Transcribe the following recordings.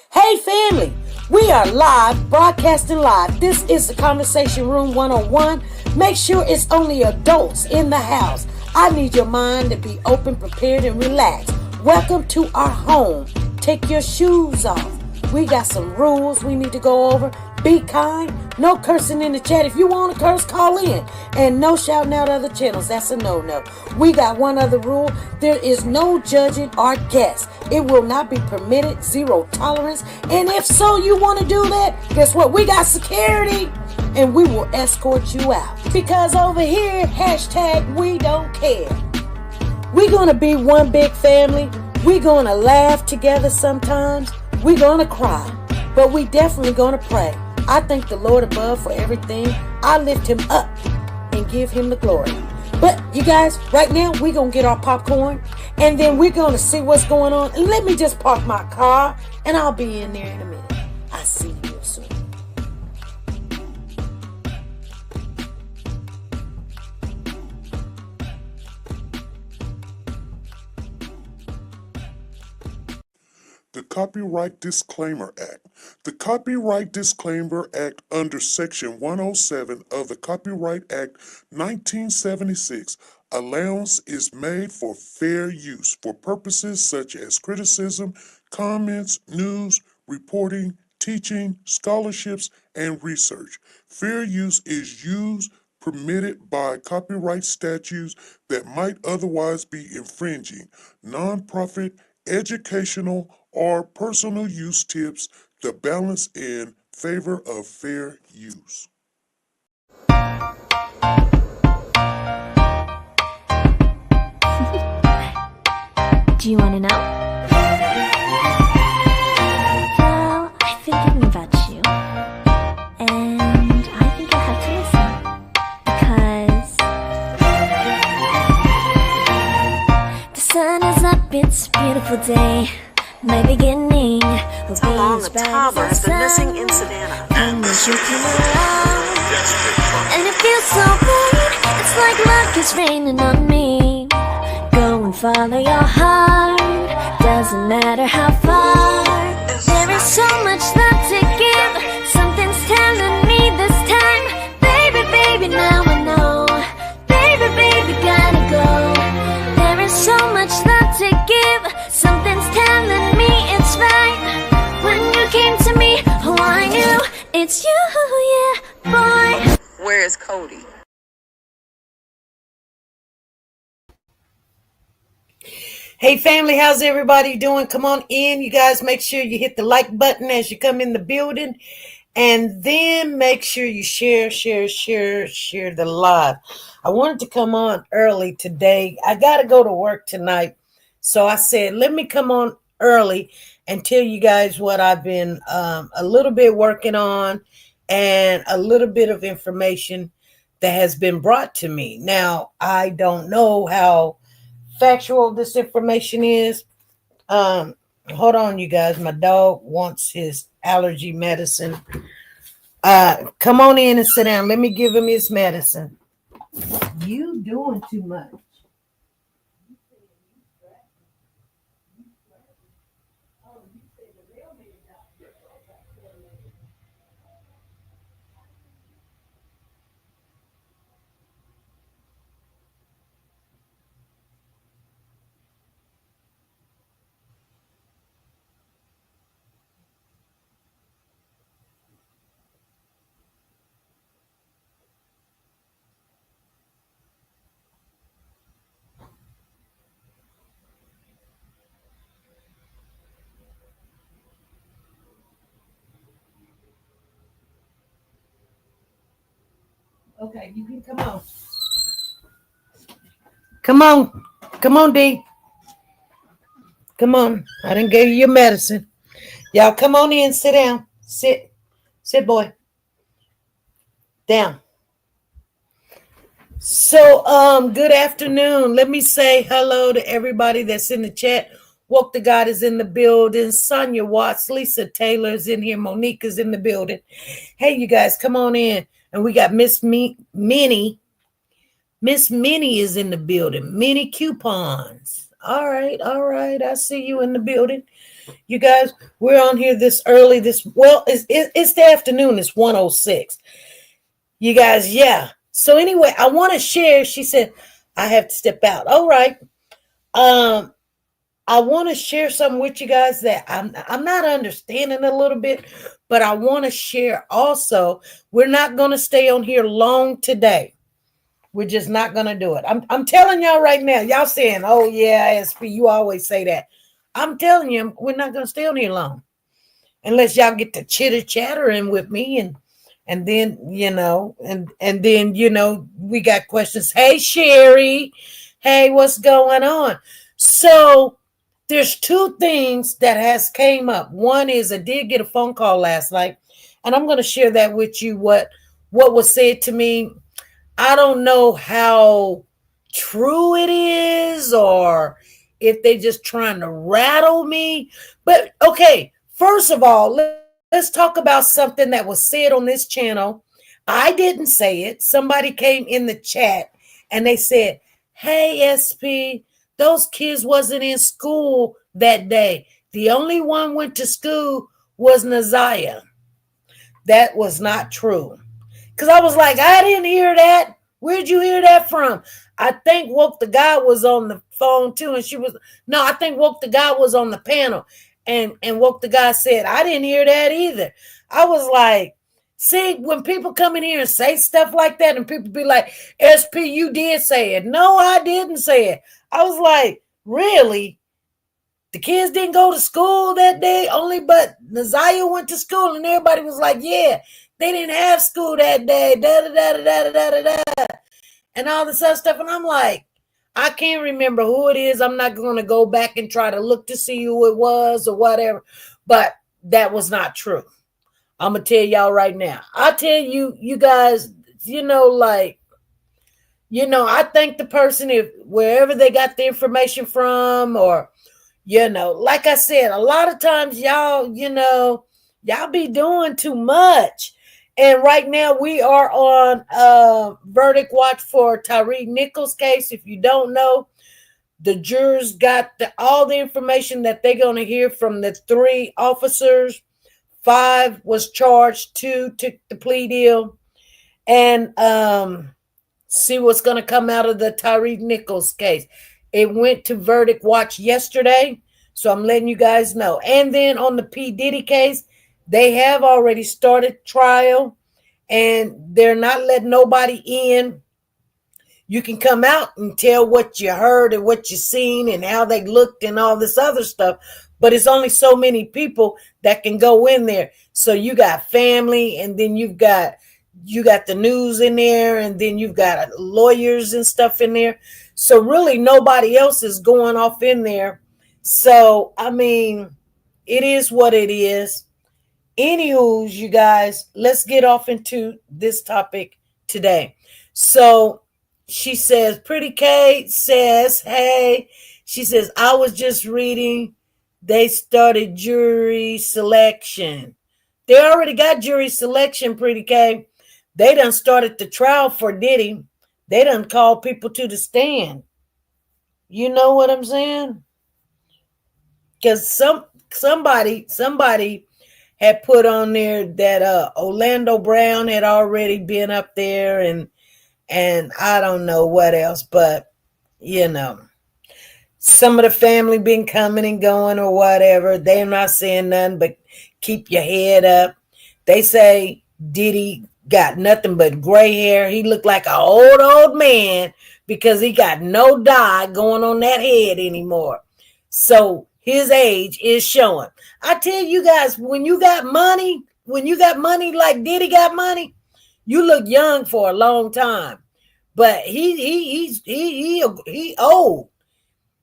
Hey family, we are live, broadcasting live. This is the Conversation Room 101. Make sure it's only adults in the house. I need your mind to be open, prepared, and relaxed. Welcome to our home. Take your shoes off. We got some rules we need to go over. Be kind. No cursing in the chat. If you want to curse, call in. And no shouting out other channels. That's a no-no. We got one other rule. There is no judging our guests. It will not be permitted. Zero tolerance. And if so, you want to do that, guess what? We got security. And we will escort you out. Because over here, hashtag we don't care. We're going to be one big family. We're going to laugh together sometimes. We're going to cry. But we definitely going to pray. I thank the Lord above for everything. I lift him up and give him the glory. But you guys, right now, we're going to get our popcorn. And then we're going to see what's going on. And let me just park my car. And I'll be in there in a minute. I'll see you real soon. The Copyright Disclaimer Act. The Copyright Disclaimer Act under Section 107 of the Copyright Act 1976, allowance is made for fair use for purposes such as criticism, comments, news, reporting, teaching, scholarships, and research. Fair use is used permitted by copyright statutes that might otherwise be infringing. Nonprofit, educational, or personal use tips the balance in favor of fair use. Do you want to know? Well, I've been thinking about you, and I think you'll have to listen, because the sun is up, it's a beautiful day. My beginning will be Along the Tama has been missing in Savannah. And as you come around, and it feels so right, it's like luck is raining on me. Go and follow your heart, doesn't matter how far. There is so much love to give, something's telling me this time. Baby, baby, now I know. Baby, baby, gotta go. There is so much love to give, something's telling me it's right. When you came to me, oh I knew it's you, yeah, boy. Where is Cody? Hey family, how's everybody doing? Come on in. You guys make sure you hit the like button as you come in the building. And then make sure you share the live. I wanted to come on early today. I got to go to work tonight. So I said, let me come on early and tell you guys what I've been a little bit working on and a little bit of information that has been brought to me. Now, I don't know how factual this information is. Hold on, you guys. My dog wants his allergy medicine. Come on in and sit down. Let me give him his medicine. You doing too much. Okay, you can come on. Come on. Come on, D. Come on. I didn't give you your medicine. Y'all come on in. Sit down. Sit. Sit, boy. Down. So, good afternoon. Let me say hello to everybody that's in the chat. Woke to God is in the building. Sonia Watts, Lisa Taylor's in here. Monique is in the building. Hey, you guys, come on in. And we got Miss Minnie. Miss Minnie is in the building. Minnie Coupons. All right, all right. I see you in the building. You guys, we're on here this early. It's the afternoon. It's 1:06. You guys, yeah. So anyway, I want to share. She said, I have to step out. All right. Um, I want to share something with you guys that I'm not understanding a little bit, but I want to share also. We're not going to stay on here long today. We're just not going to do it. I'm telling y'all right now. Y'all saying, "Oh yeah, SP, you always say that." I'm telling you, we're not going to stay on here long unless y'all get to chitter chattering with me and then and then we got questions. Hey Sherry, hey, what's going on? So there's two things that has came up. One is I did get a phone call last night, and I'm going to share that with you. What was said to me. I don't know how true it is or if they just trying to rattle me. But okay, first of all, let's talk about something that was said on this channel. I didn't say it. Somebody came in the chat and they said, "Hey SP, those kids wasn't in school that day. The only one went to school was Naziah." That was not true. Because I was like, I didn't hear that. Where'd you hear that from? I think Woke the God was on the phone too. And I think Woke the God was on the panel. And Woke the God said, I didn't hear that either. I was like, see, when people come in here and say stuff like that and people be like, SP, you did say it. No, I didn't say it. I was like, really? The kids didn't go to school that day, only but Naziah went to school, and everybody was like, yeah, they didn't have school that day, da-da-da-da-da-da-da-da, and all this other stuff. And I'm like, I can't remember who it is. I'm not going to go back and try to look to see who it was or whatever, but that was not true. I'm going to tell y'all right now. I'll tell you, you guys, I thank the person if wherever they got the information from or, like I said, a lot of times y'all be doing too much. And right now we are on verdict watch for Tyre Nichols' case. If you don't know, the jurors got all the information that they're going to hear from the 3 officers. 5 was charged, 2 took the plea deal. And see what's going to come out of the Tyre Nichols case. It went to verdict watch yesterday, so I'm letting you guys know. And then on the P. Diddy case, they have already started trial, and they're not letting nobody in. You can come out and tell what you heard and what you seen and how they looked and all this other stuff, but it's only so many people that can go in there. So you got family, and then you got the news in there, and then you've got lawyers and stuff in there. So really nobody else is going off in there. So, I mean, it is what it is. Anywho, you guys, let's get off into this topic today. So she says, Pretty Kate says, hey, she says, I was just reading. They started jury selection. They already got jury selection, Pretty Kate. They done started the trial for Diddy. They done called people to the stand. You know what I'm saying? Because somebody had put on there that Orlando Brown had already been up there, and I don't know what else, but some of the family been coming and going or whatever. They're not saying nothing but keep your head up. They say Diddy got nothing but gray hair. He looked like an old man because he got no dye going on that head anymore. So his age is showing. I tell you guys, when you got money like Diddy got money, you look young for a long time. But he old.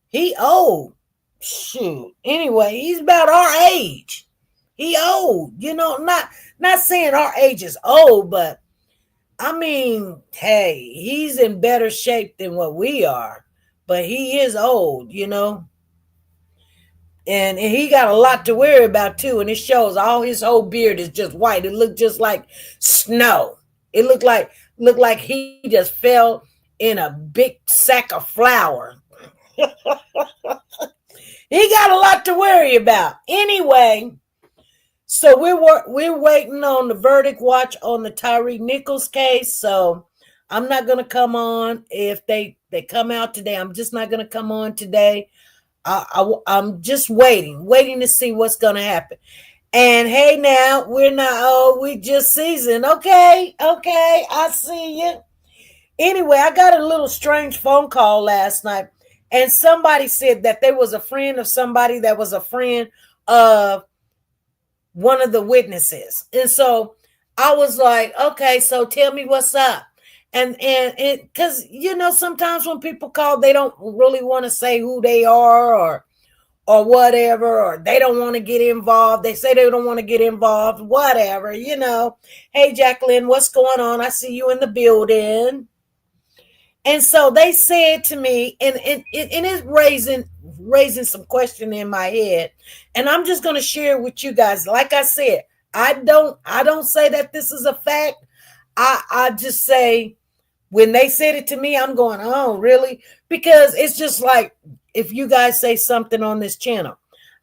He old. Shoot. Anyway, he's about our age. He old. Not saying our age is old, but I mean, hey, he's in better shape than what we are. But he is old, And he got a lot to worry about too. And it shows all his whole beard is just white. It looked just like snow. It looked like he just fell in a big sack of flour. He got a lot to worry about. Anyway, so we're waiting on the verdict watch on the Tyree Nichols case. So I'm not gonna come on if they come out today. I'm just not gonna come on today. I'm just waiting to see what's gonna happen. And hey, now we're not. Oh, we just seasoned. Okay, I see you. Anyway, I got a little strange phone call last night, and somebody said that there was a friend of somebody that was a friend of one of the witnesses. And so I was like, okay, so tell me what's up. And it, because sometimes when people call, they don't really want to say who they are or whatever, or they don't want to get involved. They say they don't want to get involved, whatever. Hey, Jacqueline, what's going on? I see you in the building. And so they said to me, and it's raising some question in my head. And I'm just going to share with you guys. Like I said, I don't say that this is a fact. I just say, when they said it to me, I'm going, oh, really? Because it's just like, if you guys say something on this channel,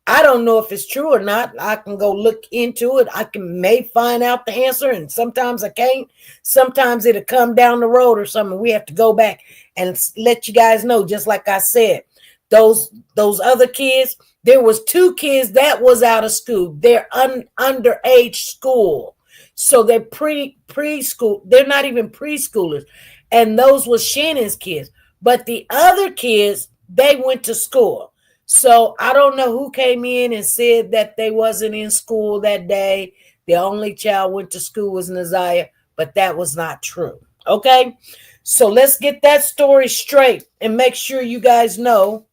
I don't know if it's true or not. I can go look into it. I may find out the answer, and sometimes I can't. Sometimes it'll come down the road or something. We have to go back and let you guys know. Just like I said, those other kids, there was 2 kids that was out of school. They're underage school, so they're preschool. They're not even preschoolers, and those was Shannon's kids. But the other kids, they went to school. So I don't know who came in and said that they wasn't in school that day. The only child went to school was Naziah, but that was not true. Okay, so let's get that story straight and make sure you guys know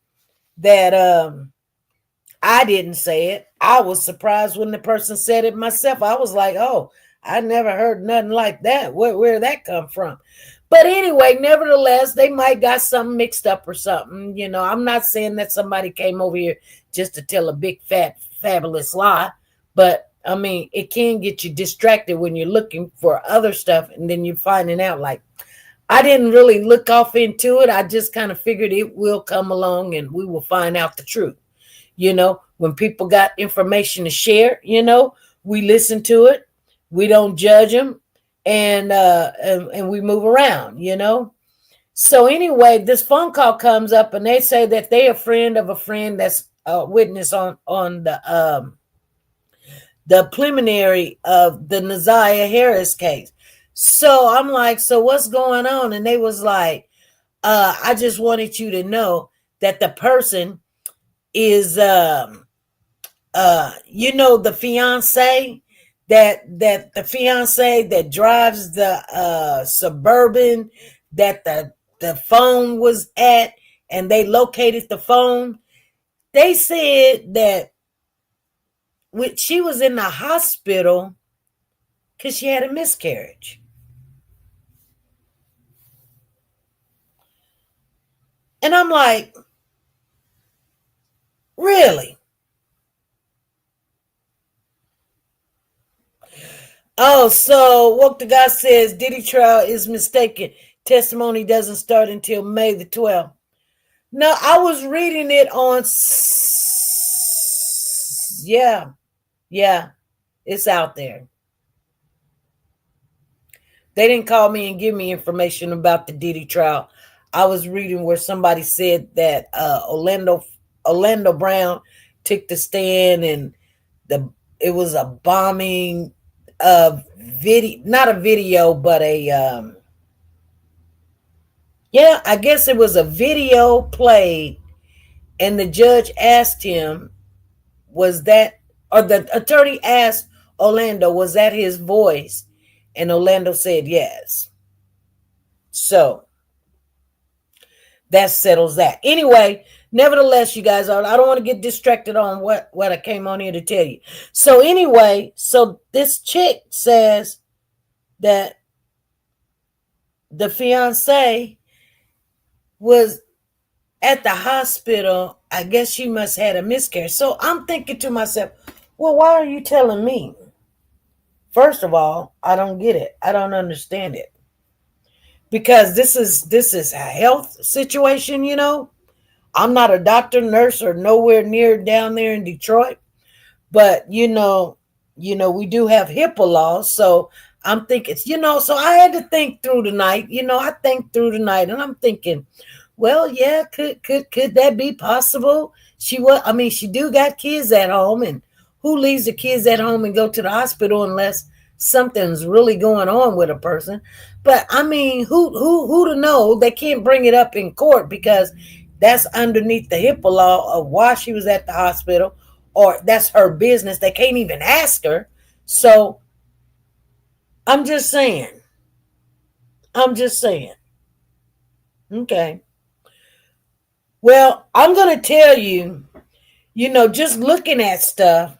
that I didn't say it. I was surprised when the person said it myself. I was like, oh, I never heard nothing like that. Where did that come from? But anyway, nevertheless, they might got something mixed up or something. I'm not saying that somebody came over here just to tell a big, fat, fabulous lie. But, I mean, it can get you distracted when you're looking for other stuff. And then you're finding out, like, I didn't really look off into it. I just kind of figured it will come along and we will find out the truth. When people got information to share, we listen to it. We don't judge them. And we move around, So anyway, this phone call comes up and they say that they're a friend of a friend that's a witness on the preliminary of the Naziah Harris case. So I'm like, so what's going on? And they was like, I just wanted you to know that the person is the fiance. That the fiance that drives the Suburban that the phone was at, and they located the phone. They said that she was in the hospital because she had a miscarriage. And I'm like, really? Oh, so what the guy says, Diddy trial is mistaken. Testimony doesn't start until May the 12th. No, I was reading it on. Yeah, it's out there. They didn't call me and give me information about the Diddy trial. I was reading where somebody said that Orlando Brown took the stand, and it was a bombing. Not a video, but I guess it was a video played, and the judge asked him, or the attorney asked Orlando, was that his voice? And Orlando said yes. So that settles that. Anyway, nevertheless, you guys, I don't want to get distracted on what I came on here to tell you. So anyway, so this chick says that the fiance was at the hospital. I guess she must have had a miscarriage. So I'm thinking to myself, well, why are you telling me? First of all, I don't get it. I don't understand it. Because this is a health situation, I'm not a doctor, nurse, or nowhere near down there in Detroit, but we do have HIPAA laws. So I'm thinking, so I had to think through tonight. I think through tonight, and I'm thinking, well, yeah, could that be possible? She do got kids at home, and who leaves the kids at home and go to the hospital unless something's really going on with a person? But I mean, who to know? They can't bring it up in court because that's underneath the HIPAA law of why she was at the hospital, or that's her business. They can't even ask her. So I'm just saying. Okay. Well, I'm going to tell you, just looking at stuff,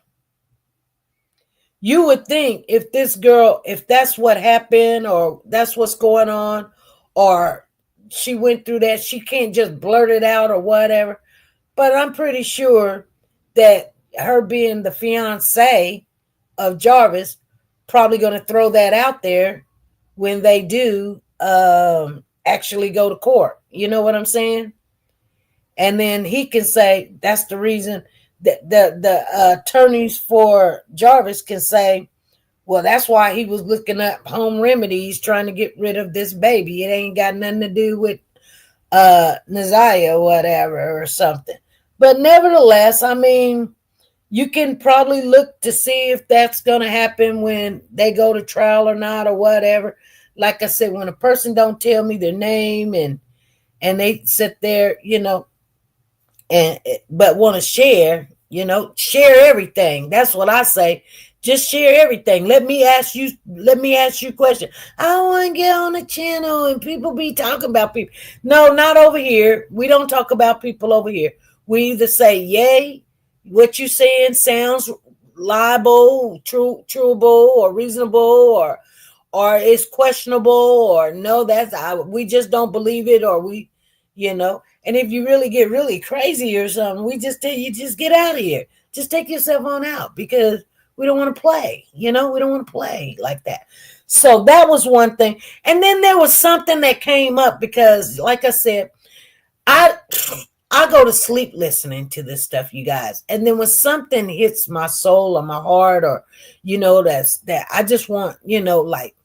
you would think if this girl, if that's what happened or that's what's going on, or she went through that, she can't just blurt it out or whatever. But I'm pretty sure that her being the fiance of Jarvis, probably going to throw that out there when they do actually go to court. You know what I'm saying? And then he can say that's the reason that the attorneys for Jarvis can say, well, that's why he was looking up home remedies trying to get rid of this baby. It ain't got nothing to do with Naziah or whatever or something. But nevertheless, I mean, you can probably look to see if that's going to happen when they go to trial or not or whatever. Like I said, when a person don't tell me their name and they sit there, but want to share everything. That's what I say. Just share everything. Let me ask you a question. I don't want to get on the channel and people be talking about people. No, not over here. We don't talk about people over here. We either say, yay, what you saying sounds liable, trueable, or reasonable, or it's questionable, or no, we just don't believe it, or we. And if you really get really crazy or something, we just tell you, just get out of here. Just take yourself on out because we don't want to play. We don't want to play like that. So that was one thing. And then there was something that came up because, like I said, I go to sleep listening to this stuff, you guys. And then when something hits my soul or my heart, or, that I just want, like,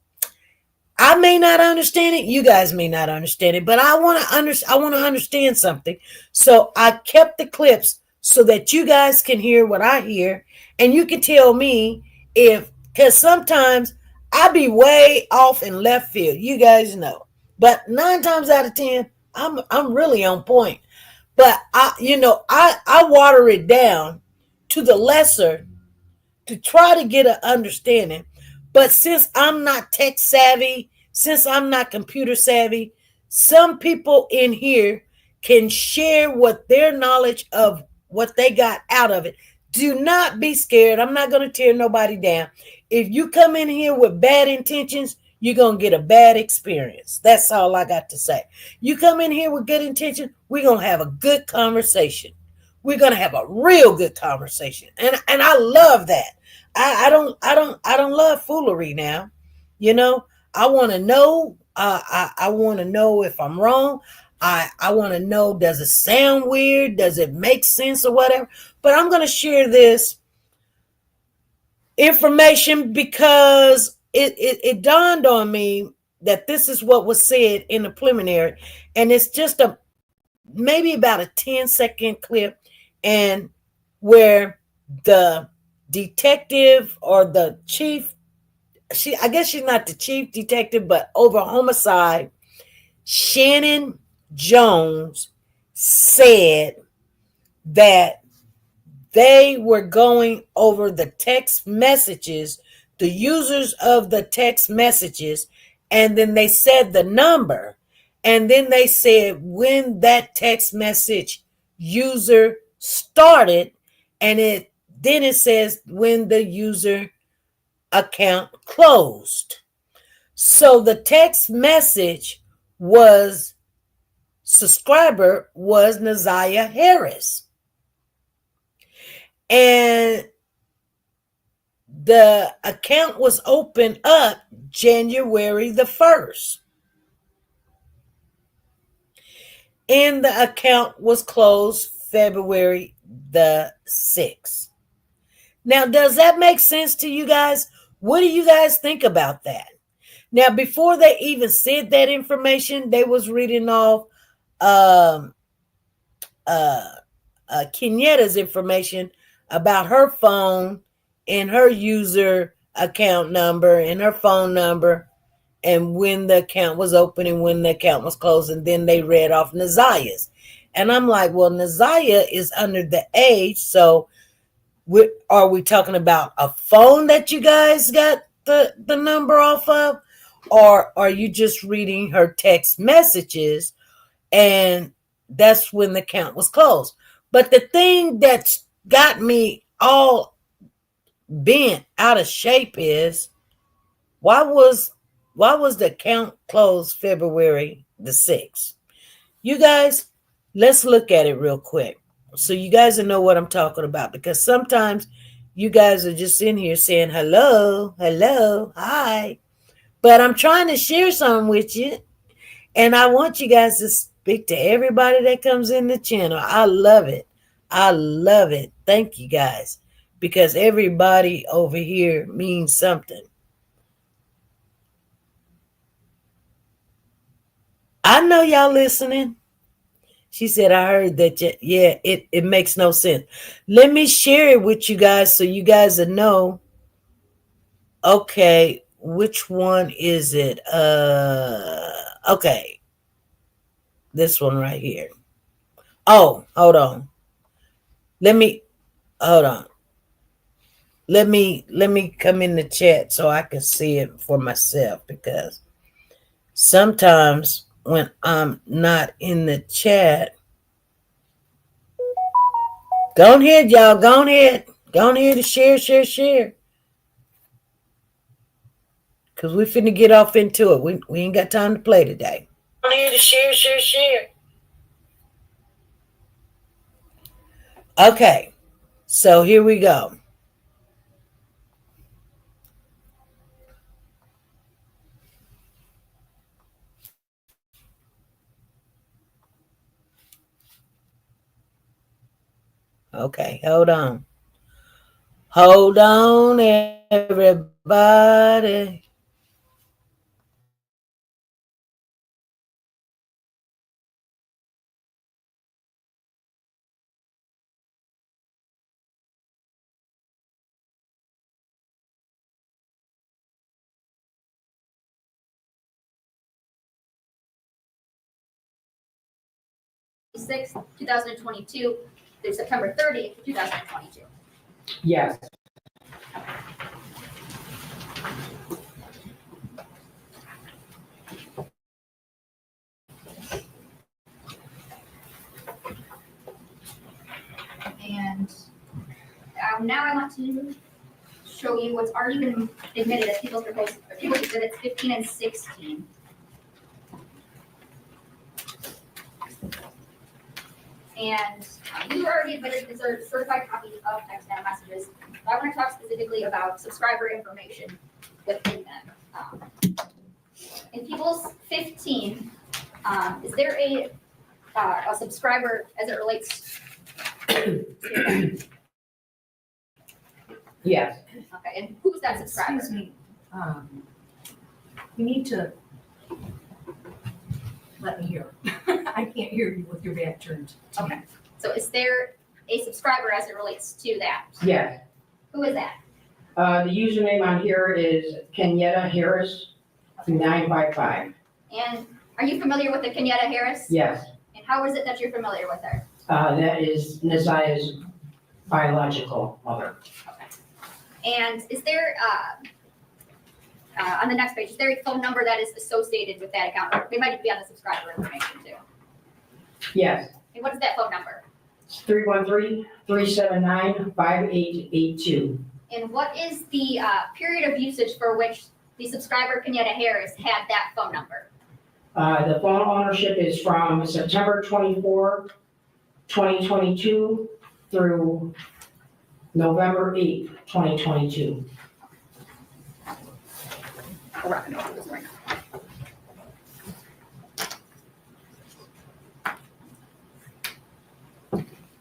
I may not understand it. You guys may not understand it, but I want to understand something. So I kept the clips so that you guys can hear what I hear, and you can tell me because sometimes I be way off in left field. You guys know, but 9 times out of 10, I'm really on point. But I water it down to the lesser to try to get an understanding. But since I'm not tech savvy, since I'm not computer savvy, some people in here can share what their knowledge of what they got out of it. Do not be scared. I'm not going to tear nobody down. If you come in here with bad intentions, you're going to get a bad experience. That's all I got to say. You come in here with good intention, we're going to have a good conversation. We're going to have a real good conversation. And I love that. I don't love foolery now. I want to know. I want to know if I'm wrong. I want to know, does it sound weird? Does it make sense or whatever? But I'm going to share this information because it dawned on me that this is what was said in the preliminary. And it's just maybe about a 10-second clip, and where the detective or the chief, I guess she's not the chief detective, but over homicide, Shannon Jones, said that they were going over the text messages, the users of the text messages, and then they said the number, and then they said when that text message user started, and then it says when the user account closed. So the text message subscriber was Naziah Harris. And the account was opened up January the 1st. and the account was closed February the 6th. Now, does that make sense to you guys? What do you guys think about that? Now, before they even said that information, they was reading off Kenetta's information about her phone and her user account number and her phone number and when the account was open and when the account was closed. And then they read off Nazia's. And I'm like, well, Nazia is under the age. So are we talking about a phone that you guys got the number off of? Or are you just reading her text messages and that's when the account was closed? But the thing that's got me all bent out of shape is why was the account closed February the 6th? You guys, let's look at it real quick so you guys will know what I'm talking about, because sometimes you guys are just in here saying hello, hi, but I'm trying to share something with you, and I want you guys to speak to everybody that comes in the channel. I love it. Thank you guys, because everybody over here means something. I know y'all listening. She said, I heard that. Yeah, it makes no sense. Let me share it with you guys so you guys will know. Okay, which one is it? Okay. This one right here. Oh, hold on. Let me come in the chat so I can see it for myself, because sometimes when I'm not in the chat, go ahead, y'all. Go ahead and share. Because we finna get off into it. We ain't got time to play today. Go ahead and share. Okay, so here we go. Okay, hold on. Hold on, everybody. Sixth, 2022 through September 30th, 2022. Yes. And now I want to show you what's already been admitted as people's exhibits 15 and 16. And you already admitted these are certified copies of XNAP messages. But I want to talk specifically about subscriber information within them. In People's 15, is there a subscriber as it relates to them? Yes. Okay, and who's that subscriber? Excuse me, you need to let me hear. I can't hear you with your back turned to me. Okay, so is there a subscriber as it relates to that? Yes. Who is that? The username on here is Kenyetta Harris 955. And are you familiar with the Kenyetta Harris? Yes. And how is it that you're familiar with her? That is Nazia's biological mother. And is there, on the next page, is there a phone number that is associated with that account? Or they might be on the subscriber information too. Yes. And what is that phone number? It's 313-379-5882. And what is the period of usage for which the subscriber Kenyetta Harris had that phone number? The phone ownership is from September 24, 2022 through November 8, 2022. We're rocking over this right now.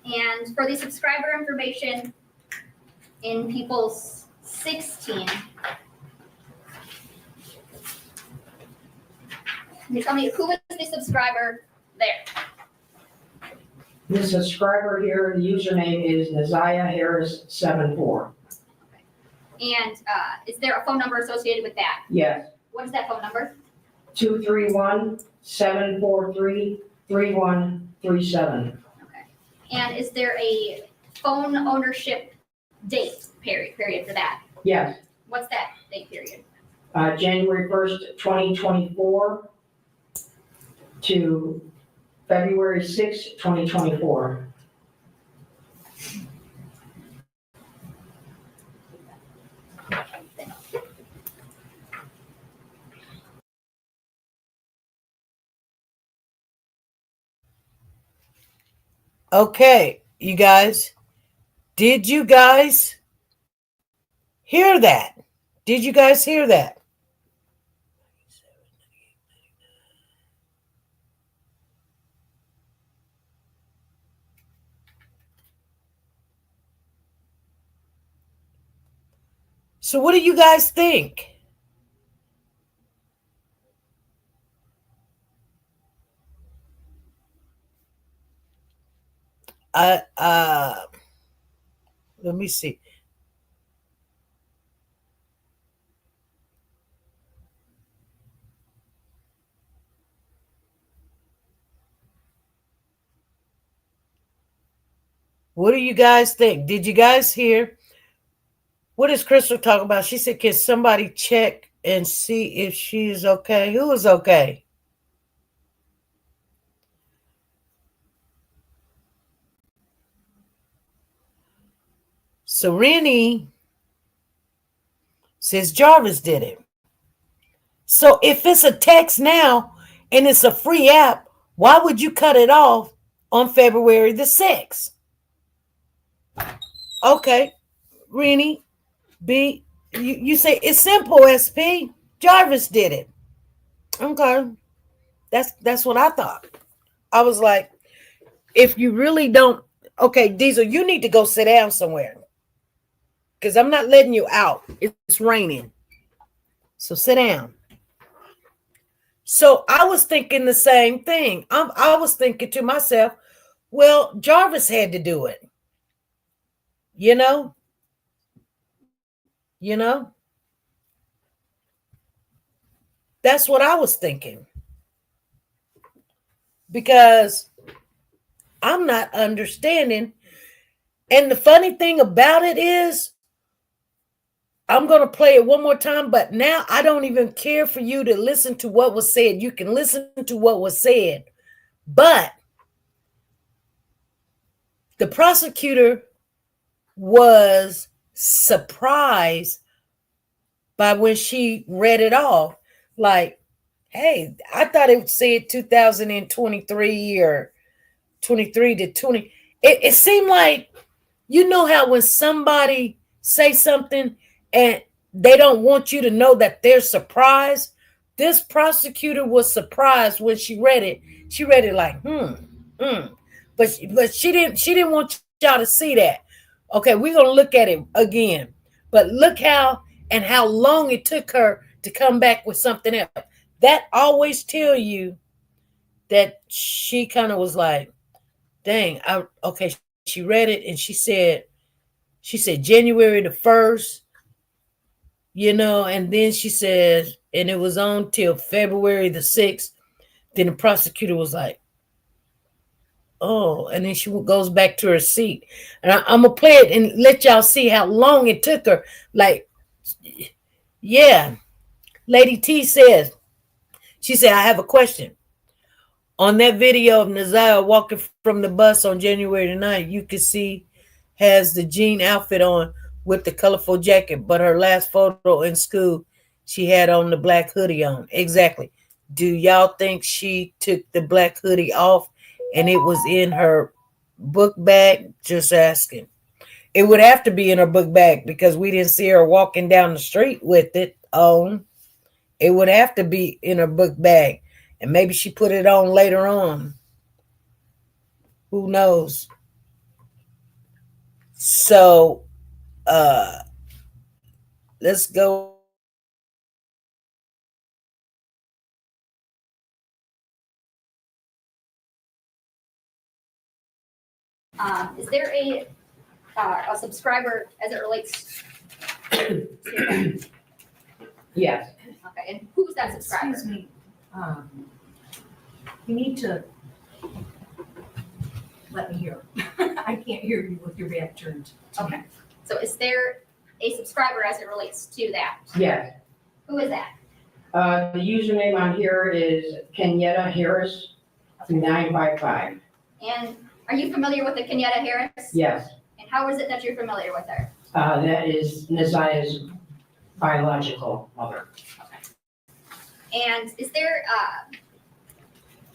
And for the subscriber information in People's 16, can you tell me who was the subscriber there? The subscriber here, the username is Naziah Harris 74. And is there a phone number associated with that? Yes, What is that phone number? 231-743-3137. And is there a phone ownership date period for that? Yes, What's that date period? January 1st, 2024 to February 6th, 2024. Okay, you guys. Did you guys hear that? Did you guys hear that? So what do you guys think? Let me see. What do you guys think? Did you guys hear? What is Crystal talking about? She said, can somebody check and see if she is okay? Who is okay? Sereni says Jarvis did it. So if it's a text now and it's a free app, why would you cut it off on February the 6th? Okay, Rennie, B, you say it's simple, SP. Jarvis did it. Okay, that's what I thought. I was like, if you really don't, okay, Diesel, you need to go sit down somewhere because I'm not letting you out. It's raining, so sit down. So I was thinking the same thing. I was thinking to myself, well, Jarvis had to do it. You know? That's what I was thinking. Because I'm not understanding. And the funny thing about it is, I'm going to play it one more time, but now I don't even care for you to listen to what was said. You can listen to what was said. But the prosecutor was surprised by when she read it off. Like, hey, I thought it said 2023 or 23 to 20. It seemed like, you know how when somebody say something and they don't want you to know that they're surprised? This prosecutor was surprised when she read it. She read it like, But she didn't want y'all to see that. Okay, we're going to look at it again. But look how long it took her to come back with something else. That always tell you that she kind of was like, dang, okay, she read it and she said January the 1st, and then she said, and it was on till February the 6th. Then the prosecutor was like, oh, and then she goes back to her seat. And I'm going to play it and let y'all see how long it took her. Like, yeah. Lady T says, she said, I have a question. On that video of Naziah walking from the bus on January the 9th, you can see has the jean outfit on with the colorful jacket, but her last photo in school, she had on the black hoodie on. Exactly. Do y'all think she took the black hoodie off and it was in her book bag? Just asking. It would have to be in her book bag because we didn't see her walking down the street with it on. It would have to be in her book bag. And maybe she put it on later on. Who knows? So let's go. Is there a subscriber as it relates to that? Yes. Okay, and who's that subscriber? Excuse me, you need to let me hear. I can't hear you with your back turned to me. Okay, so is there a subscriber as it relates to that? Yes. Who is that? The username on here is Kenyetta Harris 955. And are you familiar with the Kenyetta Harris? Yes. And how is it that you're familiar with her? That is Nazia's biological mother. And is there,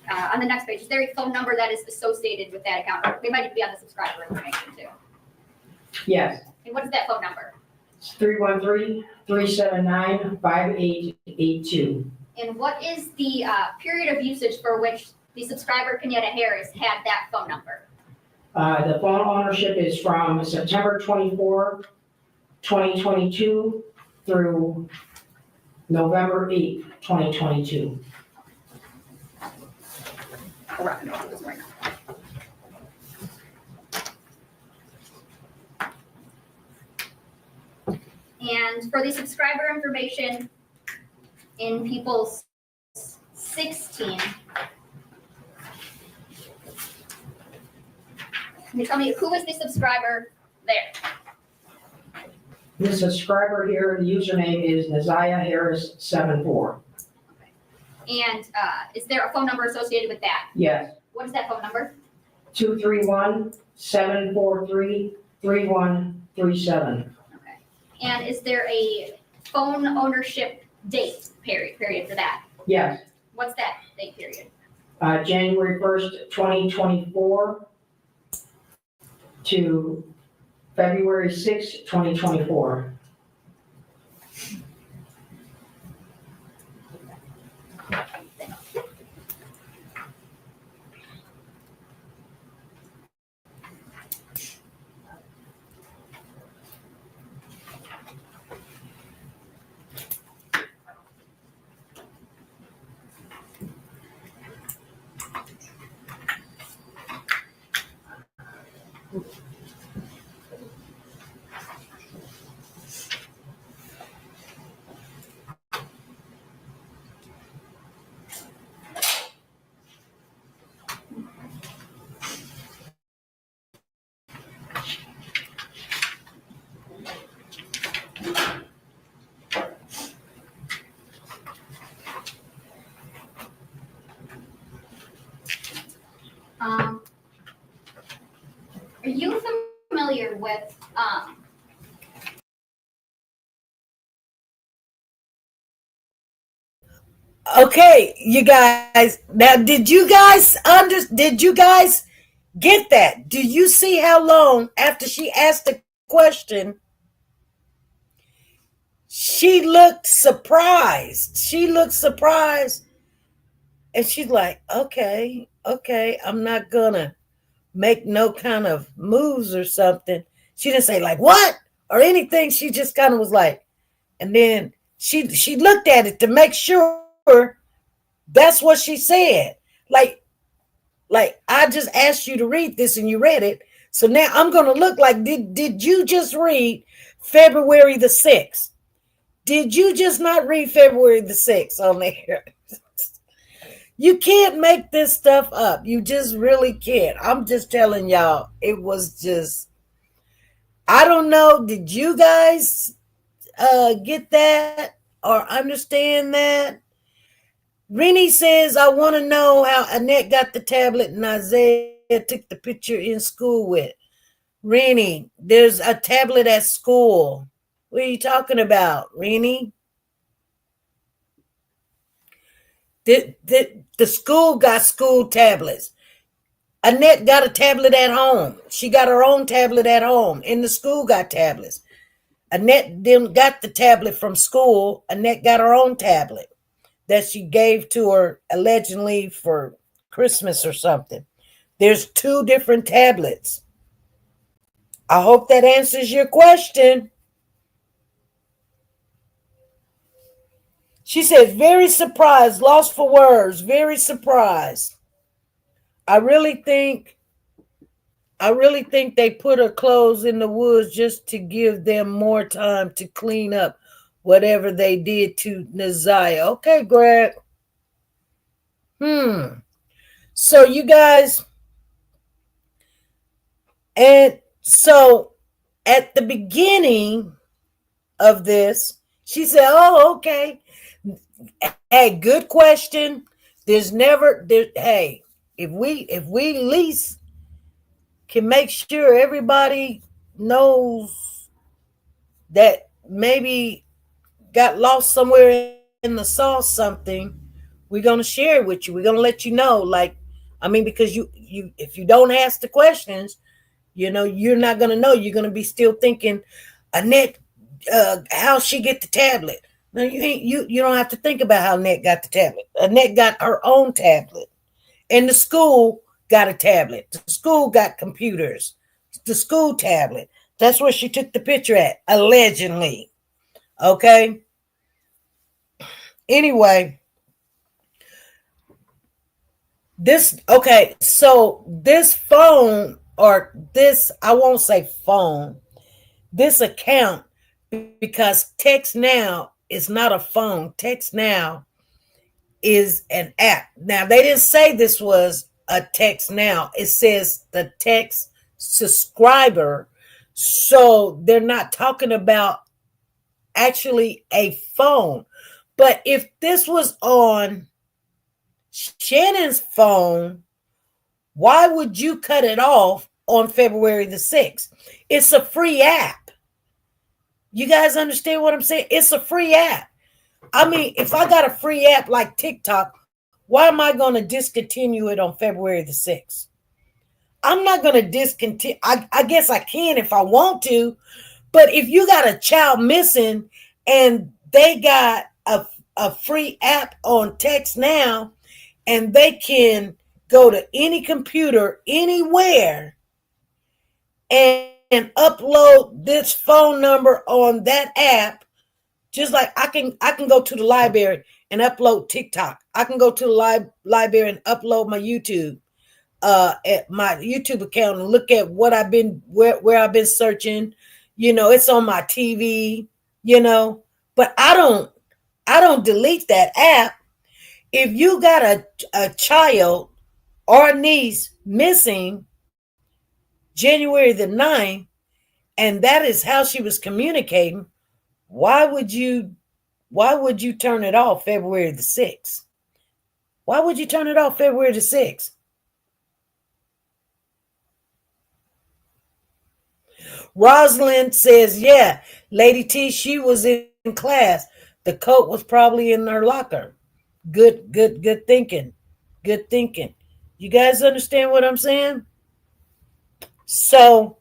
on the next page, is there a phone number that is associated with that account? Or they might even be on the subscriber information too. Yes. And what is that phone number? It's 313-379-5882. And what is the period of usage for which the subscriber Kenyetta Harris had that phone number? The phone ownership is from September 24, 2022 through November 8, 2022. Correct. No, it was right now. And for the subscriber information in People's 16, can you tell me who is the subscriber there? The subscriber here, the username is Nazia Harris 74. And is there a phone number associated with that? Yes, What is that phone number? 231-743-3137. Okay. And is there a phone ownership date period for that? Yes, What's that date period? January 1st, 2024 to February 6th, 2024. Are you familiar with Okay, you guys. Now, did you guys get that? Do you see how long after she asked the question, she looked surprised. And she's like, okay, I'm not gonna make no kind of moves or something. She didn't say like what or anything. She just kind of was like, and then she looked at it to make sure that's what she said. Like I just asked you to read this and you read it. So now I'm gonna look like did you just read February the 6th? Did you just not read February the 6th on there? You can't make this stuff up. You just really can't. I'm just telling y'all, it was just, I don't know. Did you guys get that or understand that? Rennie says, I want to know how Annette got the tablet and Isaiah took the picture in school with. Rennie, there's a tablet at school. What are you talking about, Rennie? The school got school tablets. Annette got a tablet at home. She got her own tablet at home. And the school got tablets. Annette then got the tablet from school. Annette got her own tablet that she gave to her allegedly for Christmas or something. There's two different tablets. I hope that answers your question. She said, very surprised, lost for words, very surprised. I really think they put her clothes in the woods just to give them more time to clean up whatever they did to Naziah. Okay, Greg. So you guys, and so at the beginning of this, she said, oh, okay. Hey, good question. Hey, if we at least can make sure everybody knows that maybe got lost somewhere in the sauce something, we're going to share it with you. We're going to let you know. Because you if you don't ask the questions, you're not going to know. You're going to be still thinking, Annette, how she get the tablet? No, you don't have to think about how Annette got the tablet. Annette got her own tablet. And the school got a tablet. The school got computers. The school tablet. That's where she took the picture at, allegedly. Okay? Anyway. So this phone, or this, I won't say phone, this account, because Text Now is not a phone. Text Now is an app. Now, they didn't say this was a Text Now. It says the Text subscriber. So they're not talking about actually a phone. But if this was on Shannon's phone, why would you cut it off on February the 6th? It's a free app. You guys understand what I'm saying? It's a free app. I mean, if I got a free app like TikTok, why am I going to discontinue it on February the 6th? I'm not going to discontinue. I guess I can if I want to. But if you got a child missing and they got a free app on Text Now, and they can go to any computer anywhere and upload this phone number on that app, just like I can go to the library and upload TikTok. I can go to the library and upload my YouTube at my YouTube account and look at what I've been where I've been searching. It's on my TV, but I don't delete that app. If you got a child or a niece missing January the 9th, and that is how she was communicating, why would you turn it off February the 6th? Why would you turn it off February the 6th? Rosalind says, yeah, Lady T, she was in class. The coat was probably in her locker. Good thinking. Good thinking. You guys understand what I'm saying? So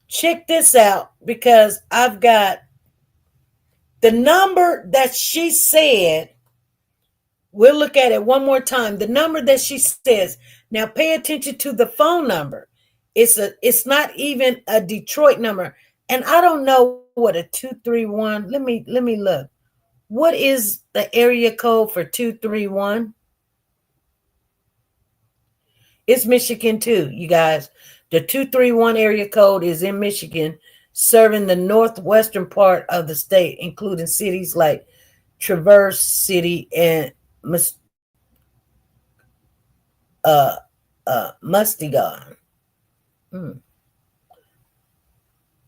check this out, because I've got the number that she said. We'll look at it one more time. The number that she says. Now pay attention to the phone number. It's not even a Detroit number. And I don't know what a 231. Let me look. What is the area code for 231? It's Michigan too, you guys. The 231 area code is in Michigan, serving the northwestern part of the state, including cities like Traverse City and Muskegon.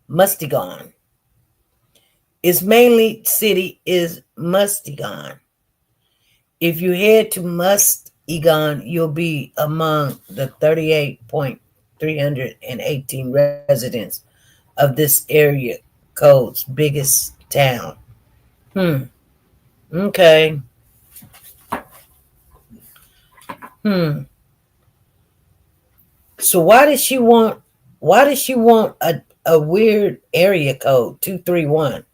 Muskegon. Its mainly city is Muskegon. If you head to Muskegon, you'll be among the 38,318 residents of this area code's biggest town. Okay. So why does she want a weird area code 231?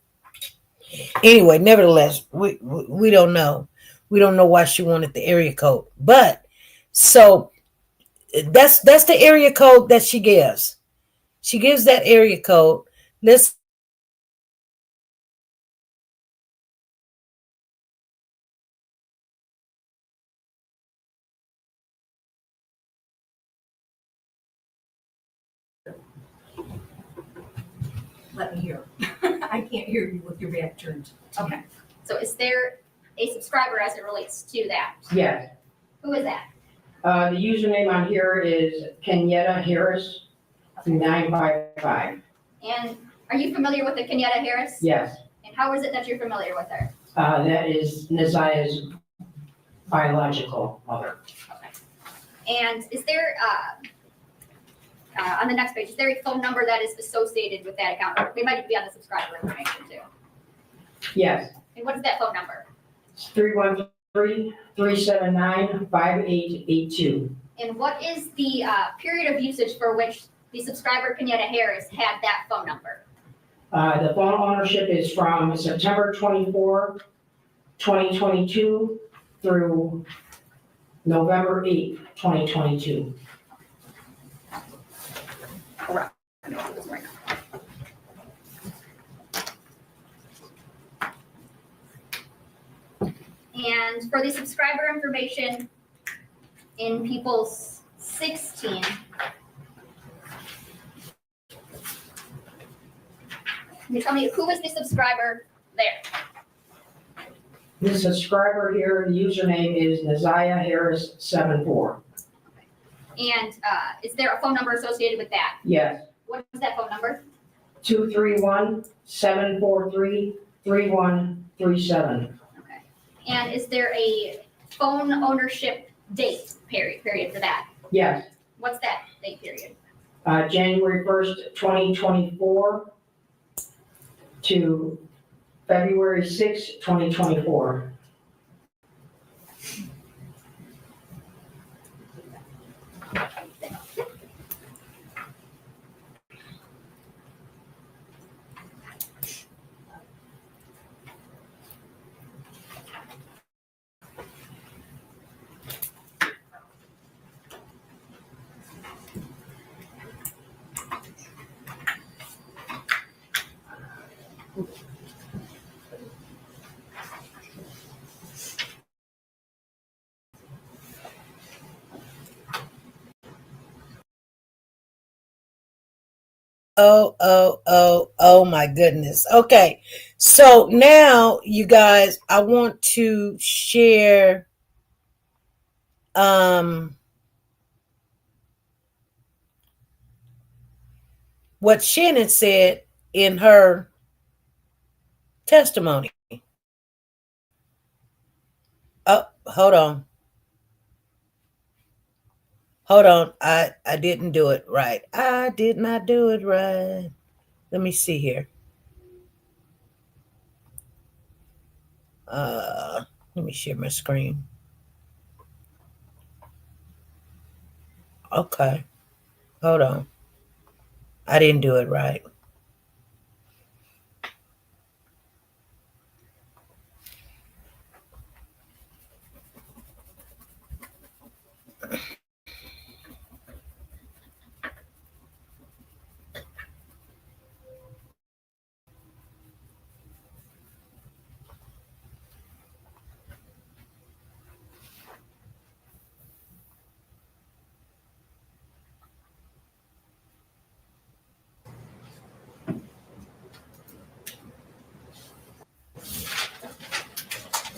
Anyway, nevertheless, we don't know. We don't know why she wanted the area code. But so that's the area code that she gives. She gives that area code. Let's Let me hear. I can't hear you with your back turned. to me. Okay. So is there a subscriber as it relates to that? Yes. Who is that? The username on here is Kenyetta Harris 955. And are you familiar with the Kenyetta Harris? Yes. And how is it that you're familiar with her? That is Nazia's biological mother. And is there, on the next page, is there a phone number that is associated with that account? Or it might be on the subscriber information too. Yes. And what is that phone number? It's 313-379-5882. And what is the period of usage for which the subscriber Kenyetta Harris had that phone number? The phone ownership is from September 24, 2022 through November 8, 2022. Correct. And for the subscriber information in People's 16, can you tell me who is the subscriber there? The subscriber here, the username is Nazia Harris 74. And is there a phone number associated with that? Yes, What is that phone number? 231-743-3137. Okay. And is there a phone ownership date period for that? Yes, What's that date period? January 1st, 2024 to February 6th, 2024. Oh my goodness. Okay. So now you guys, I want to share what Shannon said in her testimony. Oh, hold on. I didn't do it right. I did not do it right. Let me see here. Let me share my screen. Okay. Hold on. I didn't do it right.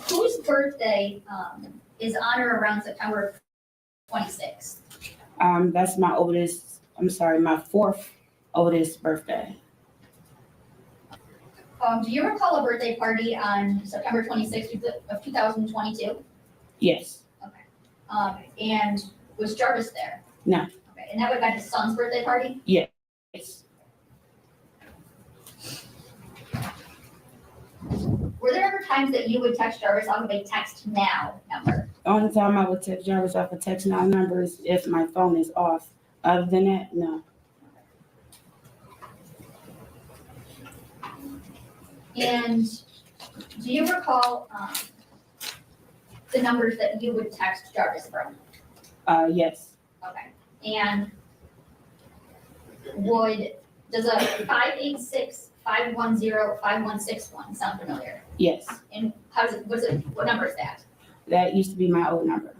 Whose birthday is on or around September 26th? That's my my fourth oldest birthday. Do you recall a birthday party on September 26th of 2022? Yes. And was Jarvis there? No. Okay, and that would have been his son's birthday party? Yes. Were there ever times that you would text Jarvis off of a text now number? The only time I would text Jarvis off a text now number is if my phone is off. Other than that, no. And do you recall the numbers that you would text Jarvis from? Yes. Okay. And does a 586-510-5161 sound familiar? Yes, And what number is that? that used to be my old number.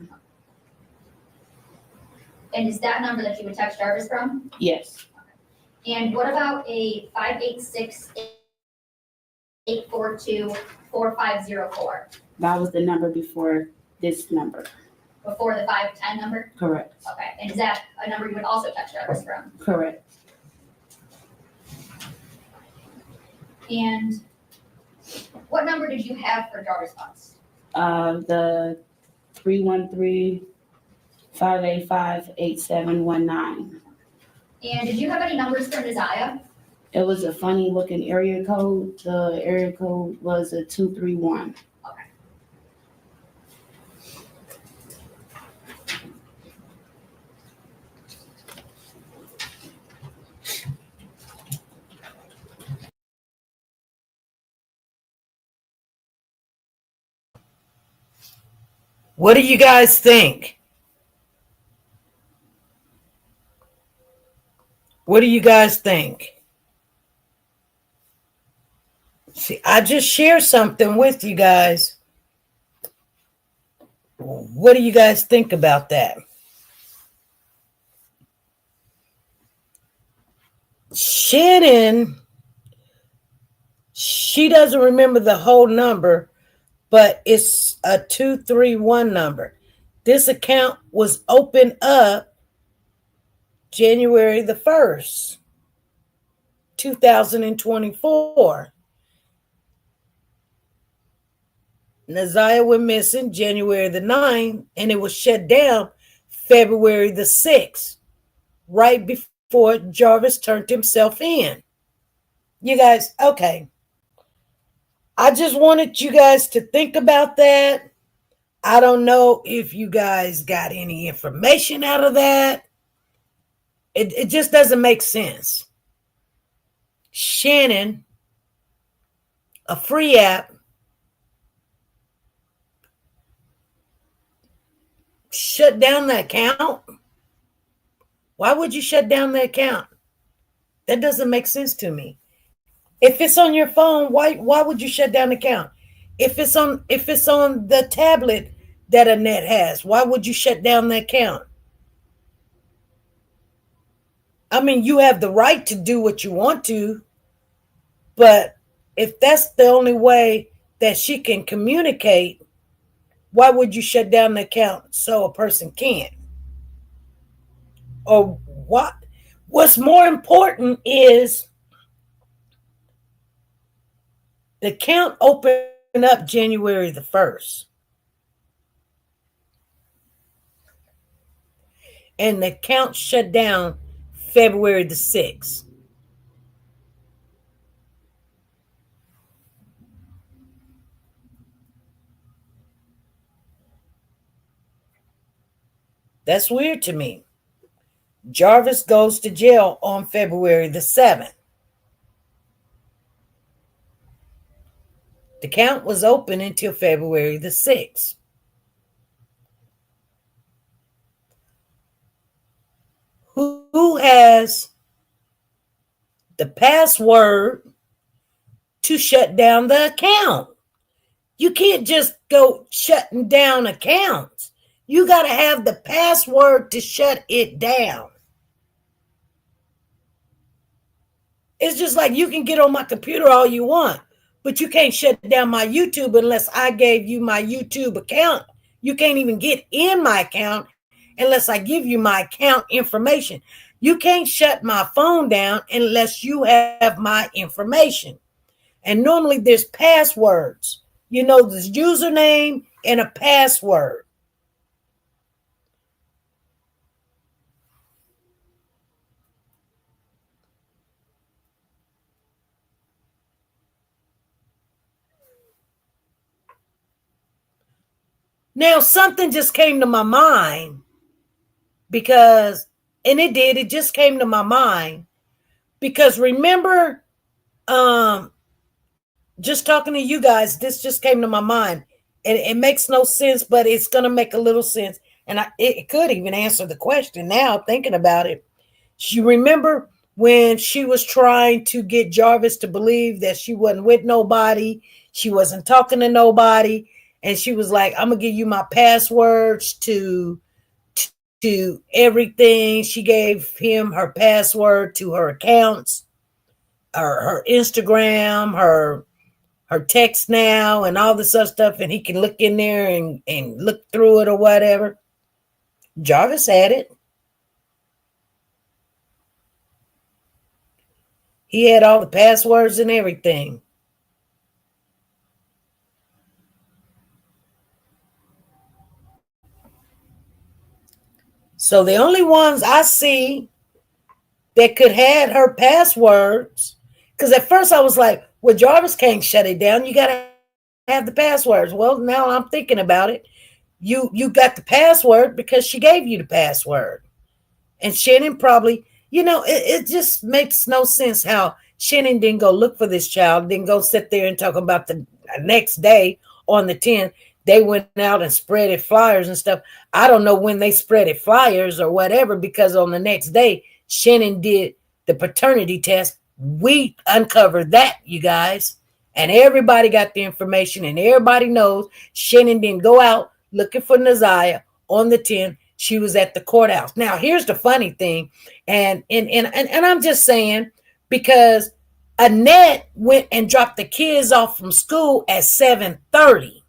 And is that number that you would text Jarvis from? Yes, And what about a 586-842-4504 that was the number before this number. before the 510 number? Correct, Okay, and is that a number you would also text Jarvis from? correct. And what number did you have for Jarvis funds? The 313-585-8719. And did you have any numbers for Neziah? It was a funny looking area code. The area code was a 231. Okay. What do you guys think? What do you guys think? See, I just shared something with you guys. What do you guys think about that? Shannon, she doesn't remember the whole number, but it's a 231 number. This account was opened up January the 1st, 2024. Neziah went missing January the 9th, and it was shut down February the 6th, right before Jarvis turned himself in. You guys, okay. I just wanted you guys to think about that. I don't know if you guys got any information out of that. It just doesn't make sense. Shannon, a free app, shut down the account. Why would you shut down the account? That doesn't make sense to me. If it's on your phone, why would you shut down the account? If it's on the tablet that Annette has, why would you shut down the account? I mean, you have the right to do what you want to, but if that's the only way that she can communicate, why would you shut down the account so a person can't? Or what's more important is the account opened up January the 1st. And the account shut down February the 6th. That's weird to me. Jarvis goes to jail on February the 7th. The account was open until February the 6th. Who has the password to shut down the account? You can't just go shutting down accounts. You got to have the password to shut it down. It's just like you can get on my computer all you want, but you can't shut down my YouTube unless I gave you my YouTube account. You can't even get in my account unless I give you my account information. You can't shut my phone down unless you have my information. And normally there's passwords. You know, there's username and a password. Now, something just came to my mind because, and it just came to my mind because remember, just talking to you guys, this just came to my mind and it makes no sense, but it's going to make a little sense. And it could even answer the question now thinking about it. You remember when she was trying to get Jarvis to believe that she wasn't with nobody, she wasn't talking to nobody, and she was like, I'm gonna give you my passwords to everything. She gave him her password to her accounts, her Instagram, her text now, and all this other stuff, and he can look in there and look through it or whatever. Jarvis had it. He had all the passwords and everything. So the only ones I see that could have her passwords, because at first I was like, well, Jarvis can't shut it down. You got to have the passwords. Well, now I'm thinking about it. You got the password because she gave you the password. And Shannon probably, it just makes no sense how Shannon didn't go look for this child, didn't go sit there and talk about the next day on the 10th. They went out and spreaded flyers and stuff. I don't know when they spreaded flyers or whatever, because on the next day, Shannon did the paternity test. We uncovered that, you guys. And everybody got the information, and everybody knows Shannon didn't go out looking for Naziah on the 10th. She was at the courthouse. Now, here's the funny thing, and I'm just saying, because Annette went and dropped the kids off from school at 7:30.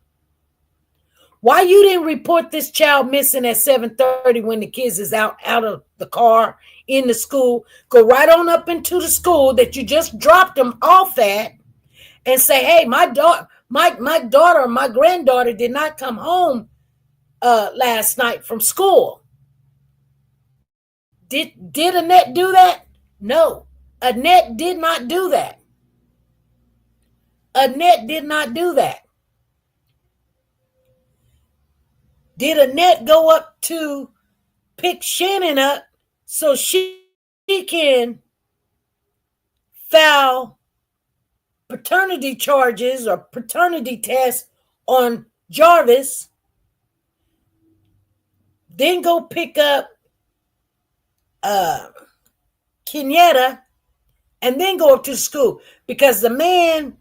Why you didn't report this child missing at 7:30 when the kids is out of the car in the school? Go right on up into the school that you just dropped them off at and say, hey, my daughter, my granddaughter did not come home last night from school. Did Annette do that? No, Annette did not do that. Annette did not do that. Did Annette go up to pick Shannon up so she can file paternity charges or paternity tests on Jarvis, then go pick up Kenyatta, and then go up to school? Because the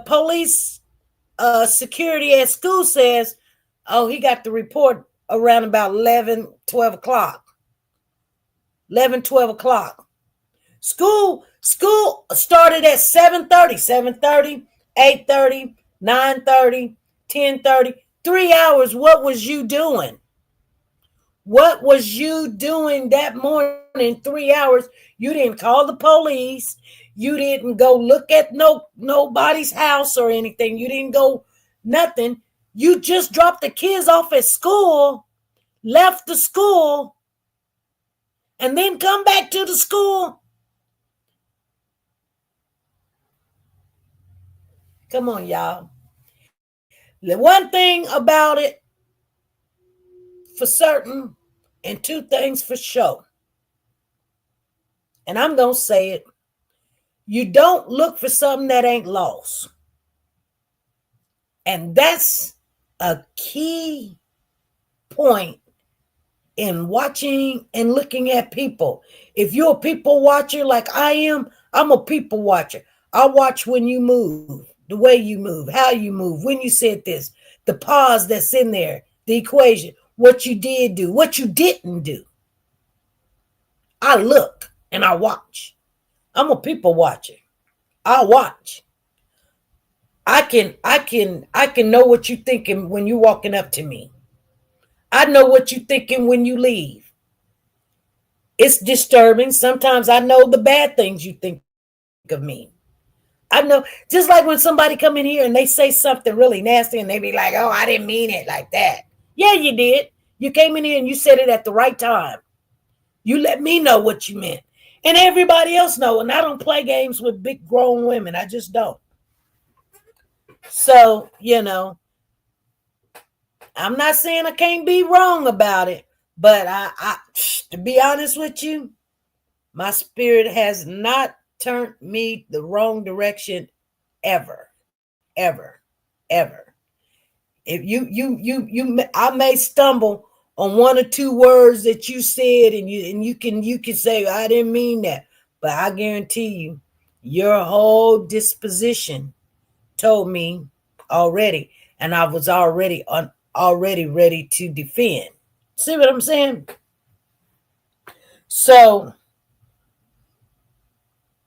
police security at school says, oh, he got the report around about 11, 12 o'clock. 11, 12 o'clock. School started at 7:30, 8:30, 9:30, 10:30. 3 hours. What was you doing? What was you doing that morning? 3 hours. You didn't call the police. You didn't go look at nobody's house or anything. You didn't go nothing. You just dropped the kids off at school, left the school, and then come back to the school. Come on, y'all. The one thing about it for certain, and two things for sure, and I'm going to say it, you don't look for something that ain't lost. And that's a key point in watching and looking at people. If you're a people watcher like I am, I'm a people watcher. I watch when you move, the way you move, how you move, when you said this, the pause that's in there, the equation, what you did do, what you didn't do. I look and I watch. I'm a people watcher. I watch. I can know what you're thinking when you're walking up to me. I know what you're thinking when you leave. It's disturbing. Sometimes I know the bad things you think of me. I know, just like when somebody come in here and they say something really nasty and they be like, oh, I didn't mean it like that. Yeah, you did. You came in here and you said it at the right time. You let me know what you meant. And everybody else know. And I don't play games with big grown women. I just don't. So, I'm not saying I can't be wrong about it, but I to be honest with you, my spirit has not turned me the wrong direction ever. If I may stumble on one or two words that you said, and you can say I didn't mean that, but I guarantee you, your whole disposition told me already, and I was already ready to defend. See what I'm saying? So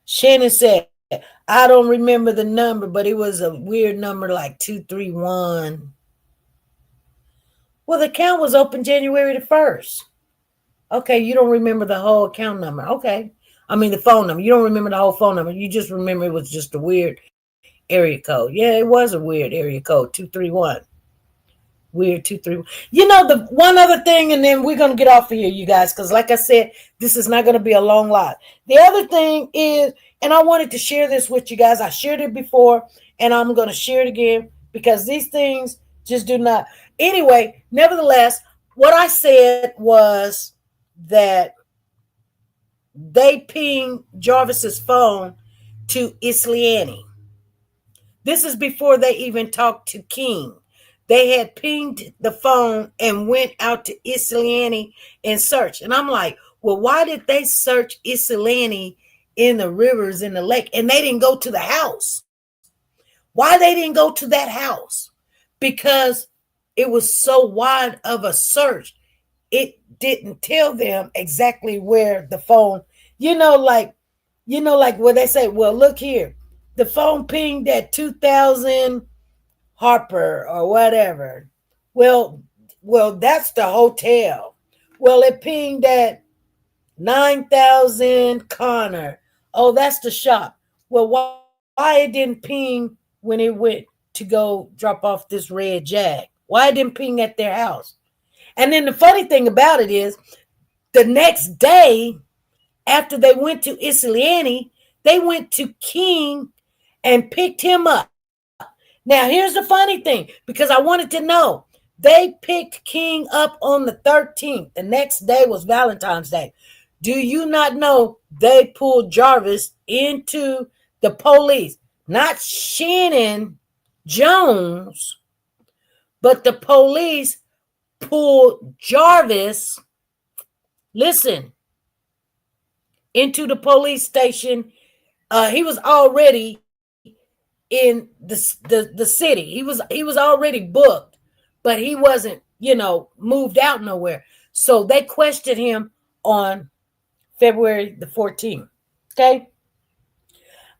Shannon said, I don't remember the number, but it was a weird number like 231. Well, the account was open January the 1st. Okay, you don't remember the whole account number. Okay. I mean the phone number. You don't remember the whole phone number. You just remember it was just a weird area code. Yeah, it was a weird area code, 231. Weird 231. You know, the one other thing, and then we're gonna get off of here, you guys, because like I said, this is not gonna be a long lot. The other thing is, and I wanted to share this with you guys. I shared it before, and I'm gonna share it again because these things just do not. Anyway, nevertheless, what I said was that they pinged Jarvis's phone to Isleyani. This is before they even talked to King. They had pinged the phone and went out to Isleyani and searched. And I'm like, well, why did they search Isleyani in the rivers, in the lake, and they didn't go to the house? Why they didn't go to that house? Because it was so wide of a search. It didn't tell them exactly where the phone, like where they say, well, look here, the phone pinged at 2000 Harper or whatever. Well, that's the hotel. Well, it pinged at 9000 Connor. Oh, that's the shop. Well, why it didn't ping when it went to go drop off this red Jag? Why it didn't ping at their house? And then the funny thing about it is, the next day after they went to Isleyani, they went to King and picked him up. Now, here's the funny thing, because I wanted to know. They picked King up on the 13th. The next day was Valentine's Day. Do you not know they pulled Jarvis into the police? Not Shannon Jones, but the police pulled Jarvis, listen, into the police station. He was already in the city. He was already booked, but he wasn't, moved out nowhere. So they questioned him on February the 14th. Okay.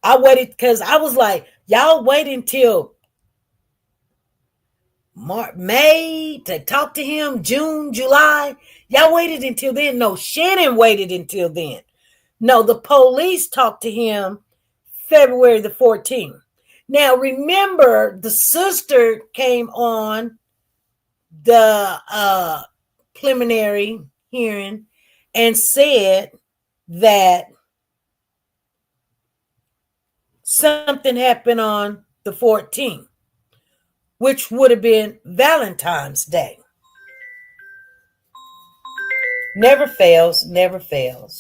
I waited because I was like, y'all wait until May to talk to him, June, July. Y'all waited until then. No, Shannon waited until then. No, the police talked to him February the 14th. Now, remember, the sister came on the preliminary hearing and said that something happened on the 14th, which would have been Valentine's Day. Never fails, never fails.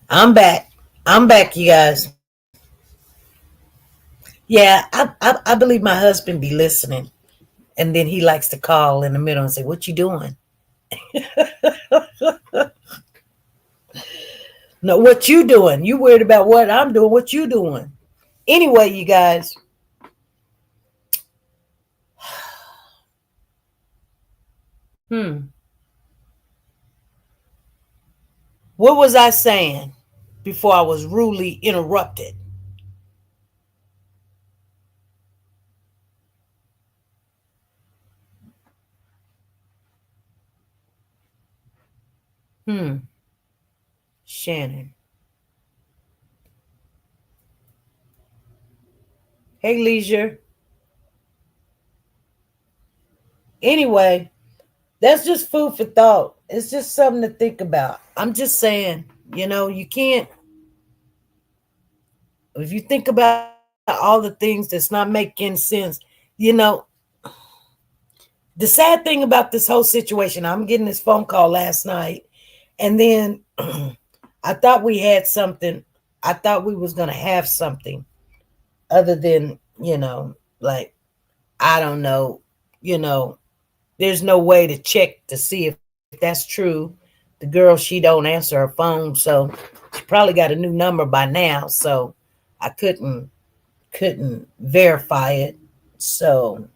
I'm back. I'm back, you guys. Yeah, I believe my husband be listening, and then he likes to call in the middle and say, "What you doing?" No, what you doing? You worried about what I'm doing? What you doing? Anyway, you guys. What was I saying before I was rudely interrupted? Shannon. Hey, Leisure. Anyway, that's just food for thought. It's just something to think about. I'm just saying, you can't, if you think about all the things that's not making sense, the sad thing about this whole situation, I'm getting this phone call last night, and then I thought we had something. I thought we was going to have something other than, like, I don't know, there's no way to check to see if that's true. The girl, she don't answer her phone, so she probably got a new number by now, so I couldn't verify it. So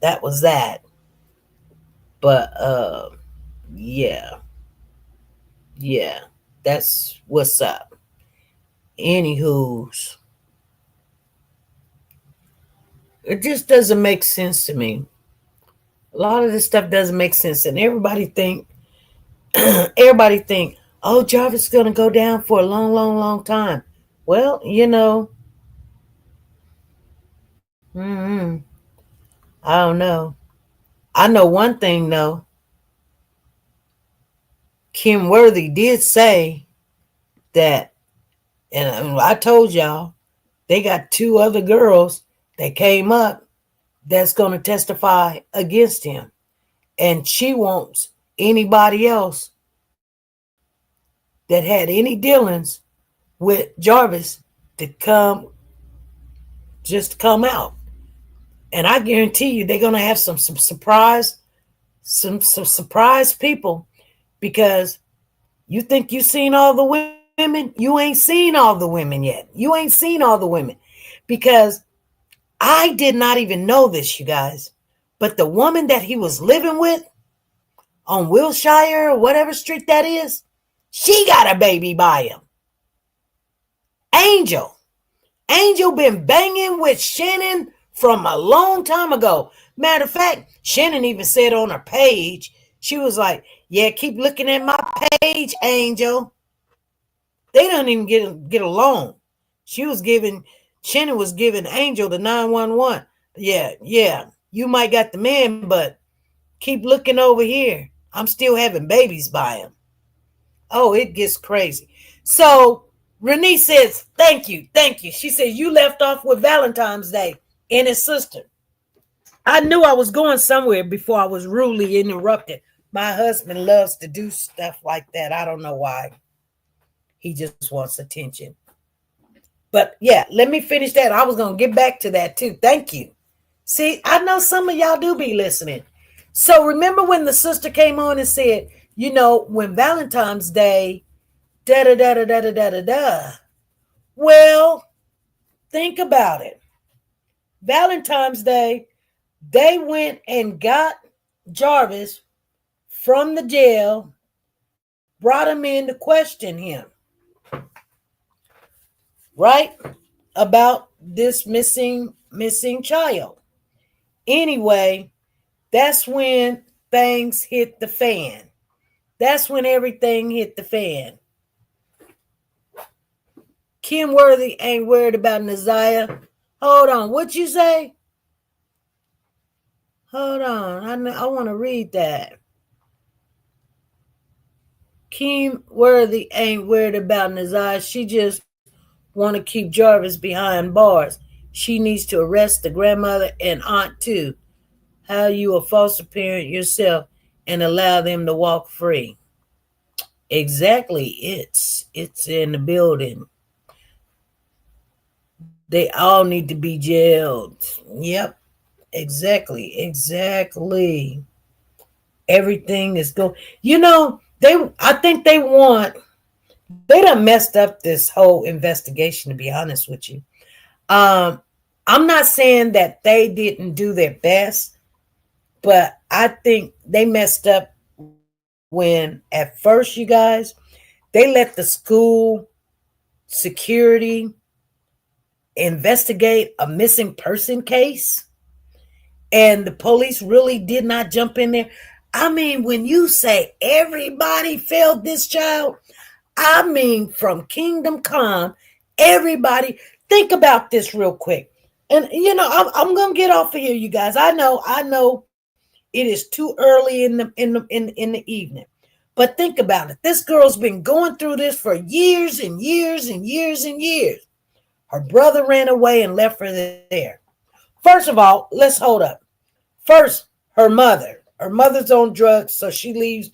that was that. But yeah, that's what's up. Anywho's, it just doesn't make sense to me. A lot of this stuff doesn't make sense, and everybody think, oh, Jarvis is gonna go down for a long, long, long time. Well, I don't know. I know one thing though. Kim Worthy did say that, and I told y'all, they got 2 other girls that came up that's going to testify against him. And she wants anybody else that had any dealings with Jarvis to come out. And I guarantee you they're going to have some surprise people, because you think you've seen all the women. You ain't seen all the women yet. You ain't seen all the women, because I did not even know this, you guys. But the woman that he was living with on Wilshire or whatever street that is, she got a baby by him. Angel been banging with Shannon from a long time ago. Matter of fact, Shannon even said on her page, she was like, yeah, keep looking at my page, Angel. They don't even get along. Shannon was giving Angel the 911. Yeah, you might got the man, but keep looking over here. I'm still having babies by him. Oh, it gets crazy. So Renee says, thank you. She says, you left off with Valentine's Day and his sister. I knew I was going somewhere before I was rudely interrupted. My husband loves to do stuff like that. I don't know why. He just wants attention. But yeah, let me finish that. I was going to get back to that too. Thank you. See, I know some of y'all do be listening. So remember when the sister came on and said, when Valentine's Day, da-da-da-da-da-da-da-da. Well, think about it. Valentine's Day, they went and got Jarvis from the jail, brought him in to question him, right? About this missing child. Anyway, that's when things hit the fan. That's when everything hit the fan. Kim Worthy ain't worried about Naziah. Hold on. What you say? Hold on. I want to read that. Kim Worthy ain't worried about Naziah. She just want to keep Jarvis behind bars. She needs to arrest the grandmother and aunt too. How you a foster parent yourself and allow them to walk free? Exactly. It's in the building. They all need to be jailed. Yep. Exactly. Everything is going. I think they done messed up this whole investigation, to be honest with you. I'm not saying that they didn't do their best, but I think they messed up when at first, you guys, they let the school security investigate a missing person case, and the police really did not jump in there. I mean, when you say everybody failed this child, I mean, from Kingdom Come, everybody. Think about this real quick. And, I'm going to get off of here, you guys. I know it is too early in the evening. But think about it. This girl's been going through this for years and years and years and years. Her brother ran away and left her there. First of all, let's hold up. First, her mother's on drugs, so she leaves.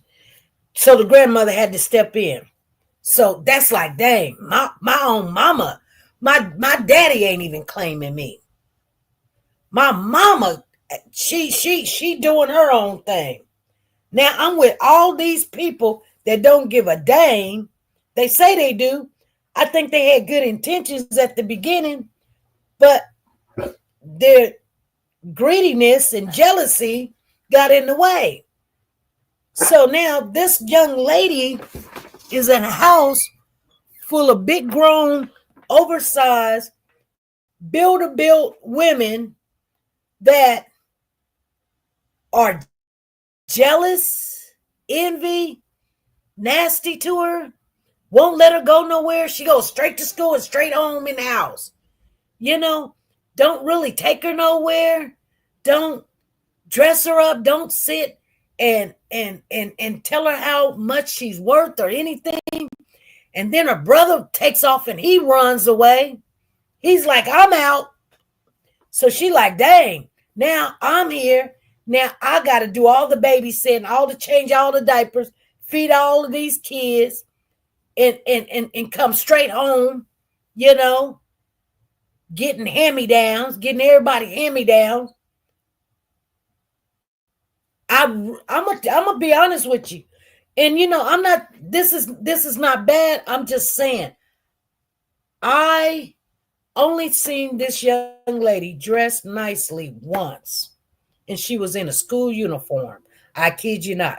So the grandmother had to step in. So that's like, dang, my own mama, my daddy ain't even claiming me. My mama, she doing her own thing. Now I'm with all these people that don't give a dang. They say they do. I think they had good intentions at the beginning, but their greediness and jealousy got in the way. So now this young lady is in a house full of big grown, oversized, built women that are jealous, envy, nasty to her, won't let her go nowhere. She goes straight to school and straight home in the house. Don't really take her nowhere. Don't dress her up. Don't sit and tell her how much she's worth or anything. And then her brother takes off and he runs away. He's like, I'm out. So she like, dang, now I'm here. Now I got to do all the babysitting, change all the diapers, feed all of these kids, and come straight home, getting hand-me-downs, getting everybody hand-me-downs. I'm gonna be honest with you. And I'm not, this is not bad. I'm just saying, I only seen this young lady dressed nicely once, and she was in a school uniform. I kid you not.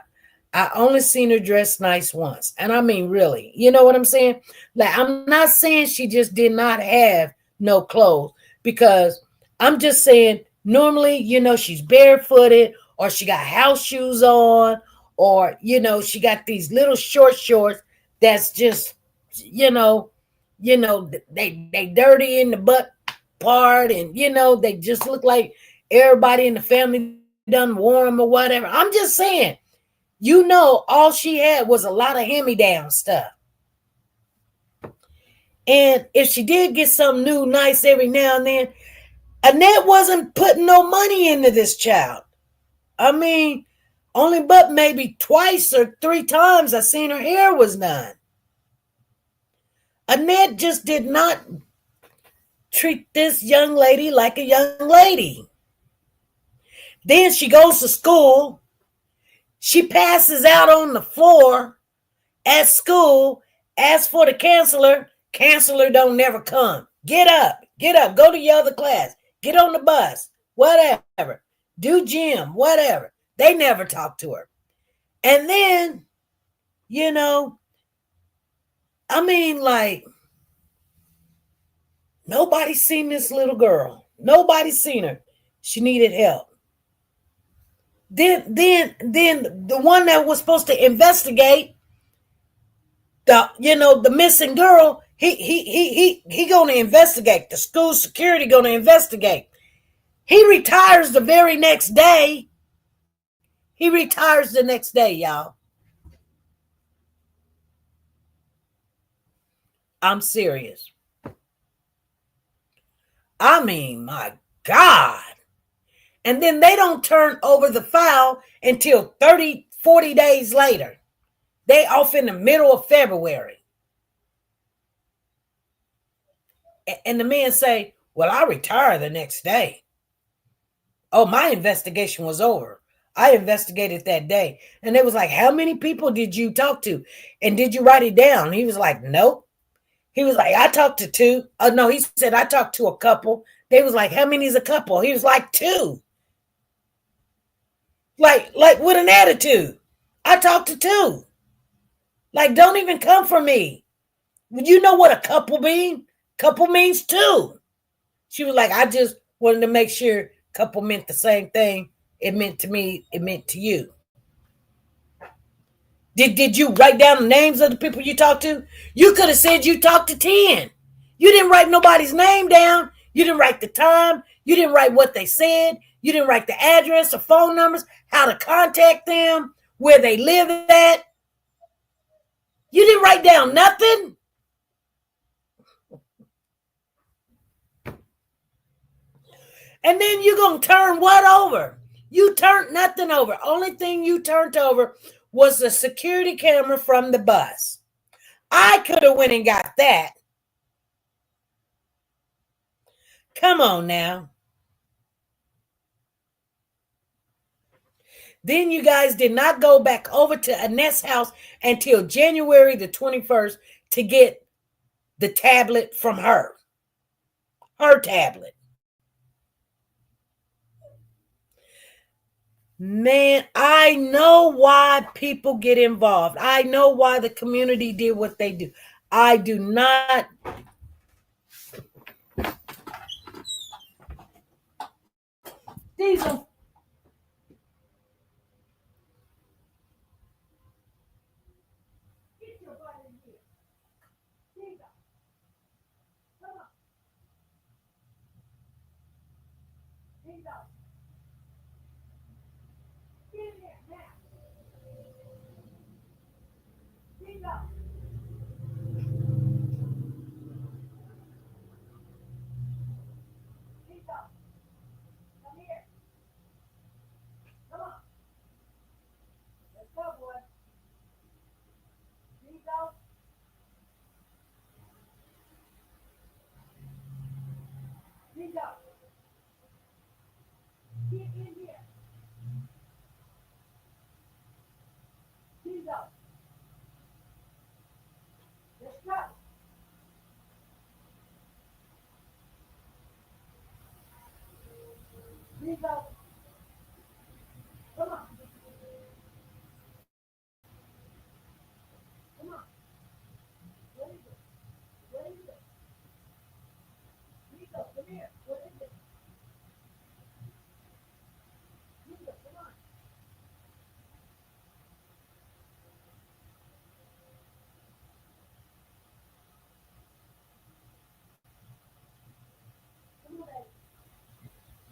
I only seen her dressed nice once. And I mean, really, you know what I'm saying? Like, I'm not saying she just did not have no clothes, because I'm just saying normally, she's barefooted, or she got house shoes on, or, she got these little shorts that's just, they dirty in the butt part, and, they just look like everybody in the family done wore them or whatever. I'm just saying, all she had was a lot of hand-me-down stuff. And if she did get something new, nice every now and then, Annette wasn't putting no money into this child. I mean, only but maybe twice or 3 times I seen her hair was done. Annette just did not treat this young lady like a young lady. Then she goes to school. She passes out on the floor at school, asks for the counselor. Counselor don't never come. Get up, go to your other class, get on the bus, whatever. Do gym, whatever. They never talk to her. And then, nobody's seen this little girl. Nobody's seen her. She needed help. Then the one that was supposed to investigate the missing girl, he gonna investigate. The school security gonna investigate. He retires the very next day. He retires the next day, y'all. I'm serious. I mean, my God. And then they don't turn over the file until 30, 40 days later. They off in the middle of February. And the men say, well, I retire the next day. Oh, my investigation was over. I investigated that day. And it was like, how many people did you talk to? And did you write it down? He was like, nope. He was like, I talked to 2. Oh, no, he said, I talked to a couple. They was like, how many is a couple? He was like, 2. Like with an attitude. I talked to 2. Like, don't even come for me. You know what a couple means? Couple means 2. She was like, I just wanted to make sure couple meant the same thing. It meant to me. It meant to you. Did you write down the names of the people you talked to? You could have said you talked to 10. You didn't write nobody's name down. You didn't write the time. You didn't write what they said. You didn't write the address or phone numbers, how to contact them, where they live at. You didn't write down nothing. And then you're going to turn what over? You turned nothing over. Only thing you turned over was the security camera from the bus. I could have went and got that. Come on now. Then you guys did not go back over to Annette's house until January the 21st to get the tablet from her. Her tablet. Man, I know why people get involved. I know why the community did what they do. I do not. Diesel. Get your butt in here. Diesel. Come on. Diesel. Get in there now. Diesel. Diesel. Come here. Come on. Let's go, boy. Diesel. Diesel. Get in here. Diesel. Let's go. Diesel. Come on. Come on. What is it? What is it? Diesel, come here. What is it? Diesel, come on. Come on, baby.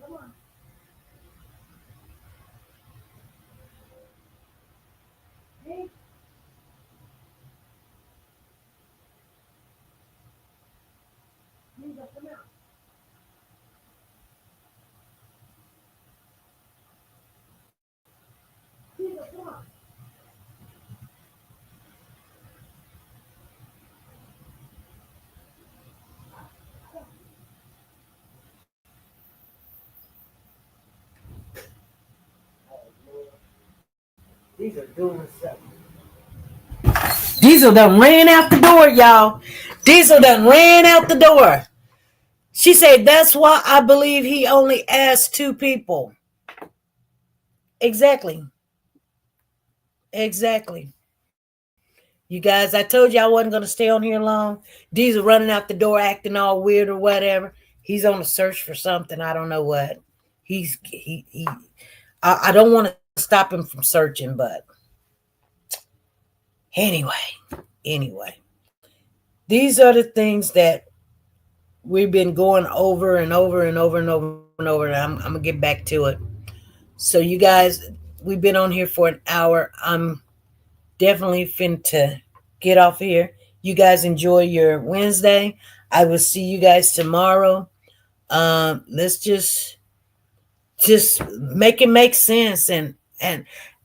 Come on. Hey. Diesel, come out. Diesel, come on. These are doing something. Diesel done ran out the door, y'all. Diesel done ran out the door. She said, that's why I believe he only asked 2 people. Exactly. Exactly. You guys, I told you I wasn't going to stay on here long. Diesel running out the door, acting all weird or whatever. He's on a search for something. I don't know what. I don't want to stop him from searching, but anyway, these are the things that we've been going over and over and over and over and over. And I'm going to get back to it. So you guys, we've been on here for an hour. I'm definitely finna get off here. You guys enjoy your Wednesday. I will see you guys tomorrow. Let's just make it make sense. And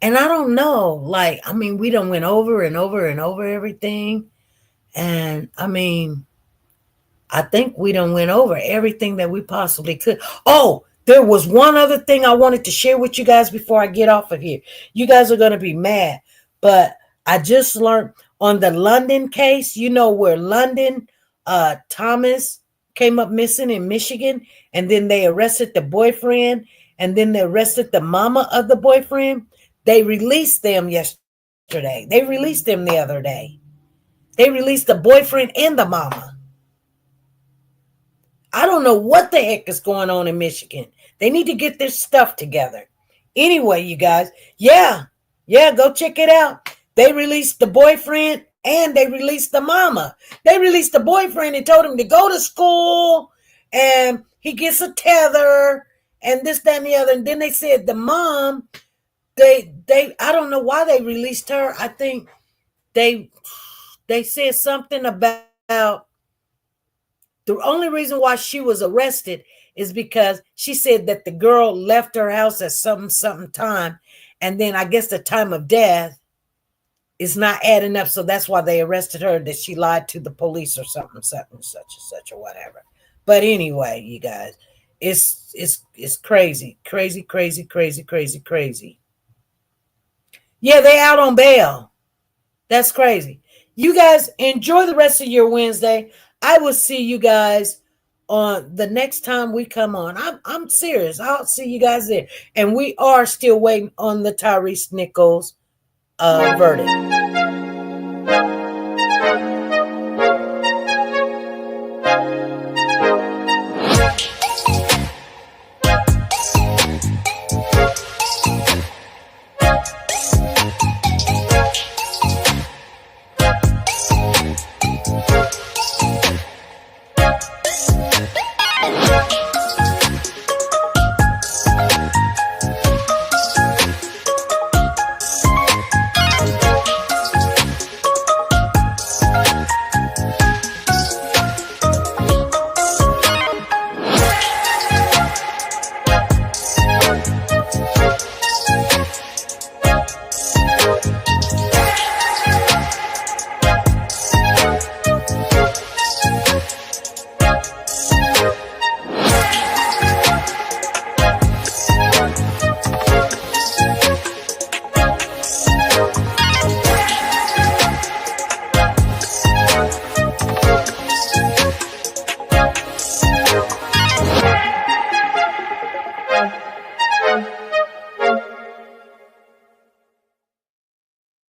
And I don't know, like, I mean, we done went over and over and over everything. And I mean, I think we done went over everything that we possibly could. Oh, there was one other thing I wanted to share with you guys before I get off of here. You guys are going to be mad, but I just learned on the London case, you know, where London Thomas came up missing in Michigan, and then they arrested the boyfriend, and then they arrested the mama of the boyfriend. They released them yesterday. They released them the other day. They released the boyfriend and the mama. I don't know what the heck is going on in Michigan. They need to get their stuff together. Anyway, you guys, yeah, go check it out. They released the boyfriend and they released the mama. They released the boyfriend and told him to go to school and he gets a tether and this, that, and the other. And then they said the mom, they I don't know why they released her. I think they said something about the only reason why she was arrested is because she said that the girl left her house at something time. And then I guess the time of death is not adding up. So that's why they arrested her, that she lied to the police or something, such and such or whatever. But anyway, you guys, it's crazy. Yeah, they out on bail. That's crazy. You guys enjoy the rest of your Wednesday. I will see you guys on the next time we come on. I'm serious. I'll see you guys there. And we are still waiting on the Tyrese Nichols verdict.